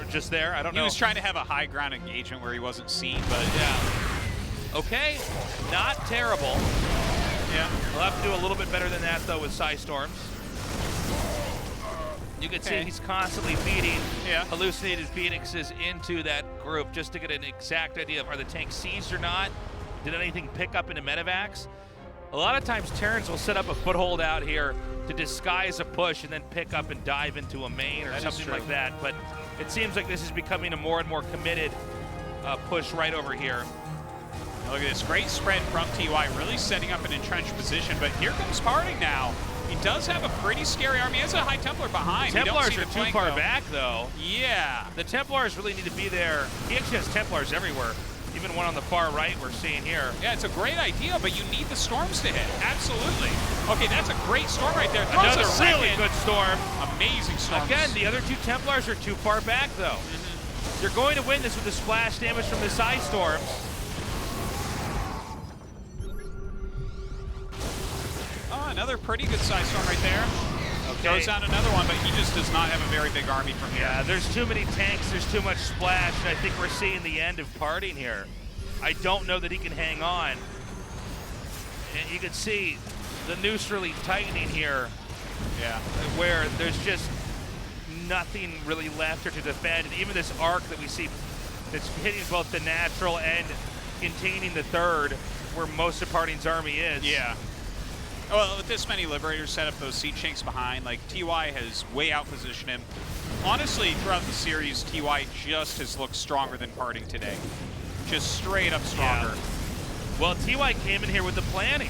just there. I don't know. He was trying to have a high ground engagement where he wasn't seen, but okay, not terrible. Yeah. We'll have to do a little bit better than that though with Psy Storms. You can see he's constantly feeding hallucinated phoenixes into that group just to get an exact idea of are the tanks seized or not? Did anything pick up into medevacs? A lot of times Terrans will set up a foothold out here to disguise a push and then pick up and dive into a main or something like that. But it seems like this is becoming a more and more committed push right over here. Look at this great spread from TY, really setting up an entrenched position. But here comes PartinG now. He does have a pretty scary army. He has a High Templar behind. Templars are too far back, though. Yeah. The Templars really need to be there. He actually has Templars everywhere. Even one on the far right we're seeing here. Yeah, it's a great idea, but you need the storms to hit. Absolutely. Okay, that's a great storm right there. Throws another really good storm. Amazing storm. Again, the other 2 Templars are too far back, though. You're going to win this with the splash damage from the Psy Storms. Another pretty good size storm right there. Okay. Throws out another one, but he just does not have a very big army from here. Yeah, there's too many tanks, there's too much splash, and I think we're seeing the end of PartinG here. I don't know that he can hang on. And you can see the noose really tightening here. Yeah. Where there's just nothing really left here to defend. And even this arc that we see that's hitting both the natural and containing the third, where most of PartinG's army is. Yeah. Well, with this many Liberators set up those Siege Tanks behind, like, TY has way out-positioned him. Honestly, throughout the series, TY just has looked stronger than PartinG today. Just straight up stronger. Yeah. Well, TY came in here with the planning,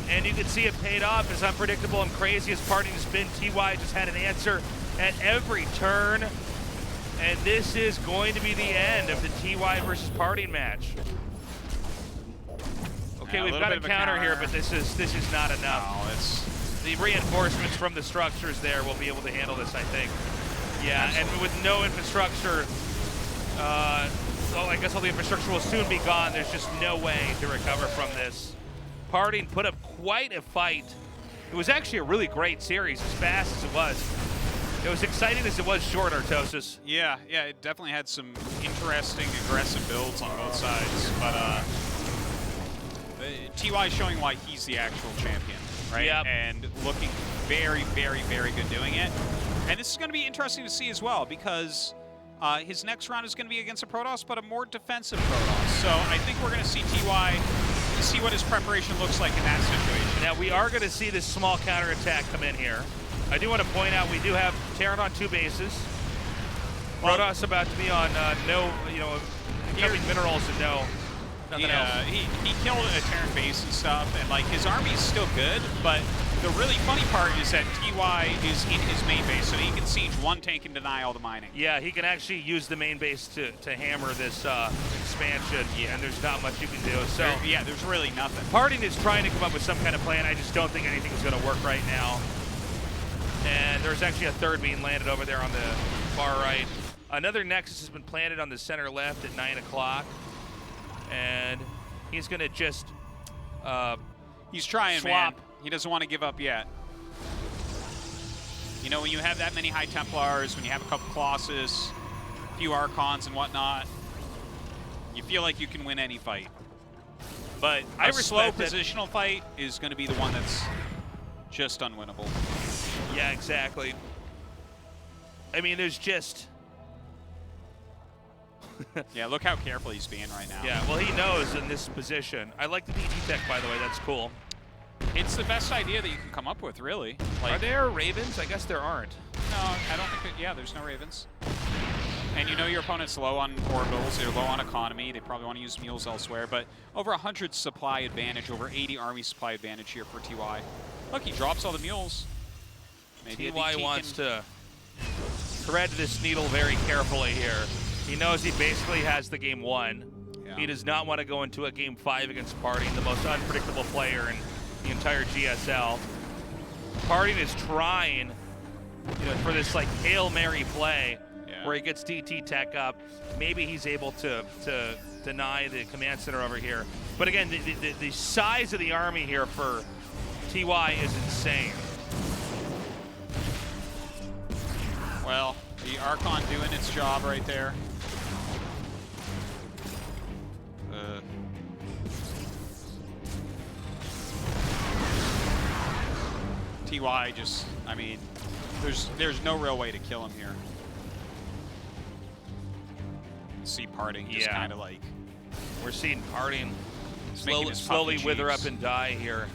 and you can see it paid off. As unpredictable and crazy as PartinG's been, TY just had an answer at every turn. And this is going to be the end of the TY versus PartinG match. Okay, we've got a counter here, but this is not enough. No, it's the reinforcements from the structures there will be able to handle this, I think. Yeah, absolutely. And with no infrastructure, I guess all the infrastructure will soon be gone. There's just no way to recover from this. PartinG put up quite a fight. It was actually a really great series, as fast as it was. It was exciting as it was short, Artosis. Yeah, it definitely had some interesting, aggressive builds on both sides, but TY showing why he's the actual champion, right? Yep. And looking very, very, very good doing it. And this is going to be interesting to see as well, because his next round is going to be against a Protoss, but a more defensive Protoss. So I think we're going to see TY see what his preparation looks like in that situation. Now we are going to see this small counterattack come in here. I do want to point out we do have Terran on 2 bases. Protoss about to be on incoming minerals and nothing else. He killed a Terran base and stuff, and like his army is still good, but the really funny part is that TY is in his main base, so he can siege one tank and deny all the mining. Yeah, he can actually use the main base to hammer this expansion, and there's not much you can do. So there's really nothing. PartinG is trying to come up with some kind of plan. I just don't think anything is going to work right now. And there's actually a third being landed over there on the far right. Another Nexus has been planted on the center left at 9 o'clock. And he's going to just he's trying, swap. Man. He doesn't want to give up yet. You know, when you have that many High Templars, when you have a couple Colossus, a few Archons and whatnot, you feel like you can win any fight. But a slow positional fight is going to be the one that's just unwinnable. Yeah, exactly. I mean, there's just... Yeah, look how careful he's being right now. Yeah, well, he knows in this position. I like the DT tech, by the way. That's cool. It's the best idea that you can come up with, really. Like, are there Ravens? I guess there aren't. No, I don't think that, there's no Ravens. And you know your opponent's low on orbitals, they're low on economy, they probably want to use mules elsewhere, but over 100 supply advantage, over 80 army supply advantage here for TY. Look, he drops all the mules. Maybe TY wants to thread this needle very carefully here. He knows he basically has the game won. Yeah. He does not want to go into a game 5 against PartinG, the most unpredictable player in the entire GSL. PartinG is trying, for this like Hail Mary play where he gets DT tech up. Maybe he's able to deny the command center over here. But again, the size of the army here for TY is insane. Well, the Archon doing its job right there. TY just, I mean, there's no real way to kill him here. See PartinG just kind of like... We're seeing PartinG slowly wither up and die here.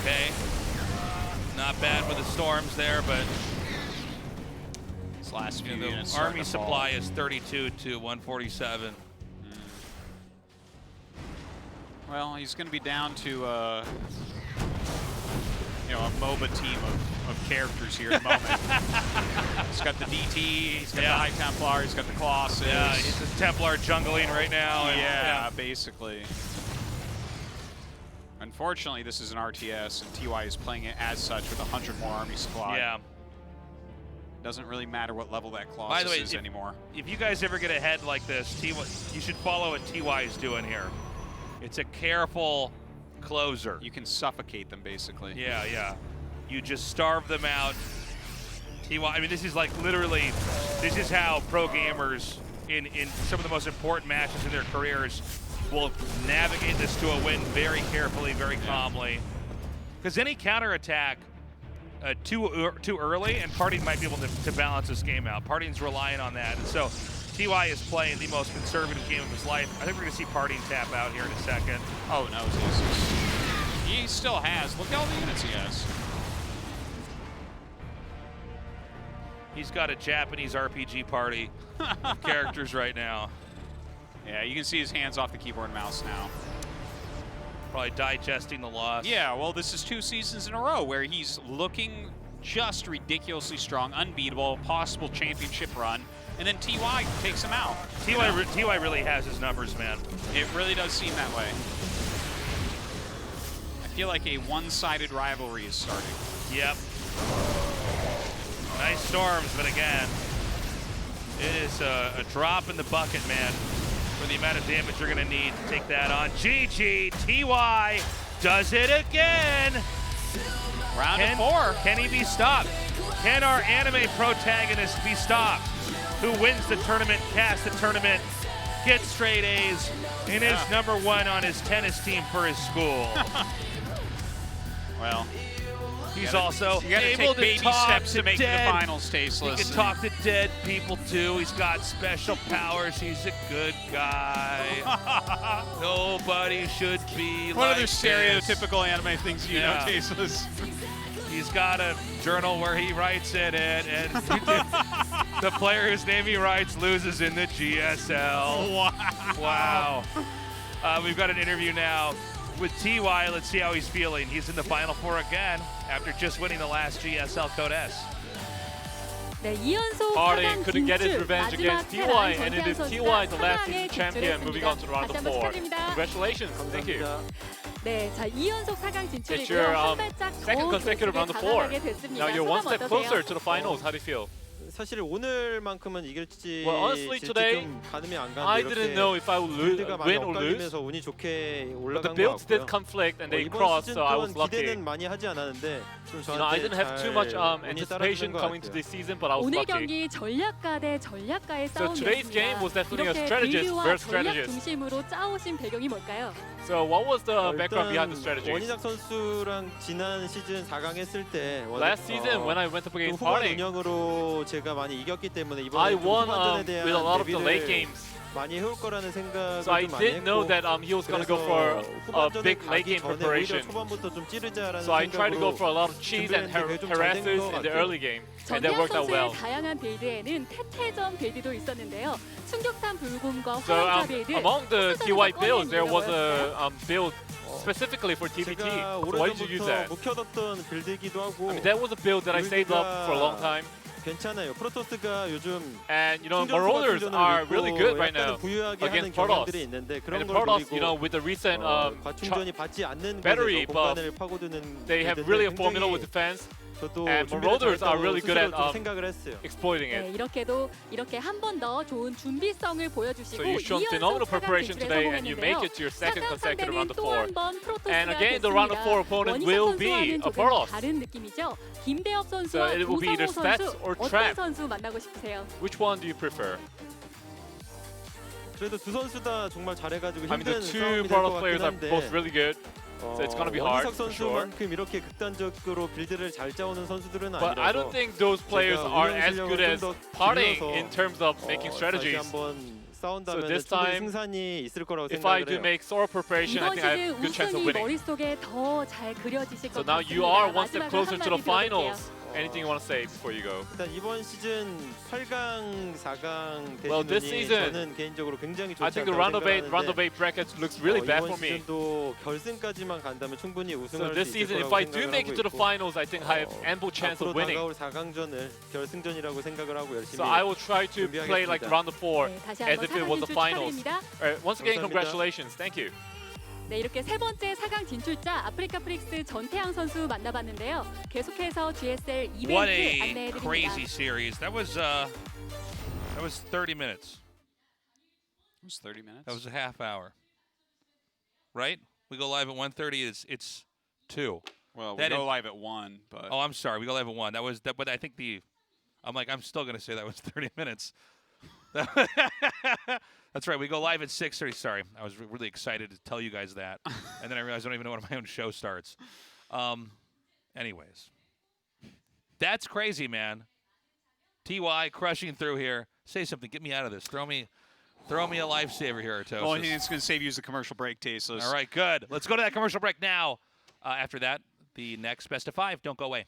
Okay. Not bad with the storms there, but this last few the army supply is 32 to 147. Well, he's going to be down to a MOBA team of characters here at the moment. He's got the DT, he's got the High Templar, he's got the Colossus. Yeah, he's a Templar jungling right now. And, basically. Unfortunately, this is an RTS, and TY is playing it as such with 100 more army supply. Yeah. Doesn't really matter what level that Colossus is anymore. If you guys ever get ahead like this, you should follow what TY is doing here. It's a careful closer. You can suffocate them, basically. Yeah. You just starve them out. TY, I mean, this is like literally, this is how pro gamers in some of the most important matches in their careers will navigate this to a win very carefully, very calmly. Because any counterattack too early, and PartinG might be able to balance this game out. PartinG's relying on that, and so TY is playing the most conservative game of his life. I think we're going to see PartinG tap out here in a second. Oh, no, Jesus. He still has. Look at all the units he has. He's got a Japanese RPG party of characters right now. Yeah, you can see his hands off the keyboard and mouse now. Probably digesting the loss. Yeah, well, this is 2 seasons in a row where he's looking just ridiculously strong, unbeatable, possible championship run, and then TY takes him out. TY really has his numbers, man. It really does seem that way. I feel like a one-sided rivalry is starting. Yep. Nice storms, but again, it is a drop in the bucket, man, for the amount of damage you're going to need to take that on. GG, TY does it again. Round of 4. Can he be stopped? Can our anime protagonist be stopped? Who wins the tournament, casts the tournament, gets straight A's, and is #1 on his tennis team for his school. Well, he's also you gotta able take baby to talk steps to make dead. the finals, Tasteless. He can talk to dead people too. He's got special powers. He's a good guy. Nobody should be What like other this. stereotypical anime things do you know, Tasteless? He's got a journal where he writes in it, and the player whose name he writes loses in the GSL. Wow. Wow. We've got an interview now with TY. Let's see how he's feeling. He's in the Final Four again after just winning the last GSL Code S. 네, 2연속 PartinG 4강 couldn't get his 진출. revenge 마지막 against TY, 테란 and it is 전태양 TY, the 선수가 last 4강에 season champion, moving on to the round of 다시 한번 4. 축하드립니다. Congratulations. Thank you. 네, 자 2연속 4강 It's 진출이고요. your 한 발짝 second 더 consecutive round of 4. 다가가게 됐습니다. Now you're one 소감 step closer 어떠세요? to the finals. How do you feel? 사실 오늘만큼은 이길지 Well, honestly, today, 좀 가늠이 안 I 가는데 didn't know if I would 빌드가 많이 win or lose. 엇갈리면서 운이 좋게 But the 올라간 것 builds did 같고요. conflict and they 이번 crossed, 시즌 so I 동안 was lucky. 기대는 많이 하지 않았는데 좀 You know, I didn't have too much 운이 anticipation 따라주는 것 coming to 같아요. this season, but I was 오늘 lucky. 경기 전략가 대 전략가의 So today's 싸움이었습니다. game was definitely a 이렇게 strategist 빌드와 versus 전략 strategist. 중심으로 짜오신 배경이 뭘까요? So what was the background behind the 일단 strategy? 원희작 선수랑 지난 시즌 4강 했을 때 Last season when I went up against 후반 PartinG, 운영으로 제가 많이 이겼기 때문에 I 이번에 won 후반전에 with 대한 a lot of the late 대비를 games. 많이 해올 거라는 생각을 So I 좀 많이 did know 했고 that he was going to go for a 후반전에 big late 가기 game 전에 오히려 preparation. 초반부터 좀 찌르자라는 So I tried to go 생각으로 for a lot of cheese and 준비했는데 그게 좀 harass 잘된 us 것 in the 같아요. early game, and that 전태양 worked out 선수의 well. 다양한 빌드에는 태태전 빌드도 있었는데요. 충격탄 불곰과 So 화염차 빌드. among the 선수들도 TY builds, there 꺼낸 was 빌드가 a build specifically for TBT. 제가 So why did you use that? 오래전부터 묵혀뒀던 빌드이기도 하고 I mean, that was a build that I saved up for a long time. 괜찮아요. 프로토스가 요즘 And you know, 충전소 Marauders 같은 are 경우는 really 있고 good right now 약간은 부유하게 하는 against Protoss. 경향들이 있는데 And 그런 the 걸 Protoss, 노리고 you know, with the recent 과충전이 받지 않는 battery 곳에서 buff, 공간을 파고드는 they have 빌드인데 really a formula with 굉장히 defense. 저도 And Marauders are really good at 생각을 했어요. exploiting 네, it. 이렇게 한 번 더 좋은 준비성을 보여주시고 So you've shown phenomenal 2연속 4강 preparation 진출에 today, and you make 성공했는데요. it to your second 4강 consecutive 상대는 round of 또 4. 한 번 프로토스가 And again, the round of 4 opponent 원희작 will 선수와는 be a 조금 Protoss. 다른 느낌이죠. 김대엽 So 선수와 it will be either 조성호 stats 선수 or 어떤 trap. 선수 만나고 싶으세요? Which one do you prefer? 그래도 두 선수 다 정말 잘해가지고 I mean, the 힘든 two 싸움이 될 것 Protoss players 같긴 are 한데 both really good. So it's gonna be hard 원희삭 for sure. 선수만큼 이렇게 극단적으로 빌드를 잘 짜오는 선수들은 But I 아니라서 don't think those players 제가 are 운영 as 실력을 good as 좀더 PartinG 길러서 in terms of making 다시 strategies. 한번 So 싸운다면 this 충분히 time, 승산이 있을 거라고 If I 생각을 do 해요. make thorough preparation, I 이번 think I have a 시즌 good chance of 우승이 winning. 머릿속에 더 잘 그려지실 So 것 now 같습니다. you are one step 마지막으로 closer to the 한마디 들어볼게요. finals. Anything you want to say before you go? 일단 이번 시즌 8강, 4강 Well, this 대진운이 season, 저는 개인적으로 굉장히 좋지 I think the 않다고 round of 8 생각하는데 brackets looks really bad 이번 for me. 시즌도 결승까지만 간다면 충분히 So 우승할 this 수 있을 season, if 거라고 I do 생각을 make 하고 it to the 있고 finals, I think I have ample chance 앞으로 of winning. 다가올 4강전을 결승전이라고 생각을 하고 열심히 So I will try to play like 준비하겠습니다. round of 4 네, 다시 as 한번 if it was 4강 the 진출 finals. 축하드립니다. Once again, 감사합니다. congratulations. Thank you. 네, 이렇게 세 번째 4강 진출자 아프리카 프릭스 전태양 선수 만나봤는데요. 계속해서 GSL 이벤트 What a 안내해드립니다. crazy series. That was 30 minutes. It was 30 minutes. That was a half hour. Right? We go live at 1:30. It's 2. Well, we go live at 1, but oh, I'm sorry. We go live at 1. That was that, but I think I'm still going to say that was 30 minutes. That's right. We go live at 6:30. Sorry, I was really excited to tell you guys that, and then I realized I don't even know when my own show starts. Anyways, that's crazy, man. TY crushing through here. Say something. Get me out of this. Throw me a lifesaver here, Artosis. well, I think it's going to save you as a commercial break, Tasteless. All right, good. Let's go to that commercial break now. After that, the next best of 5. Don't go away.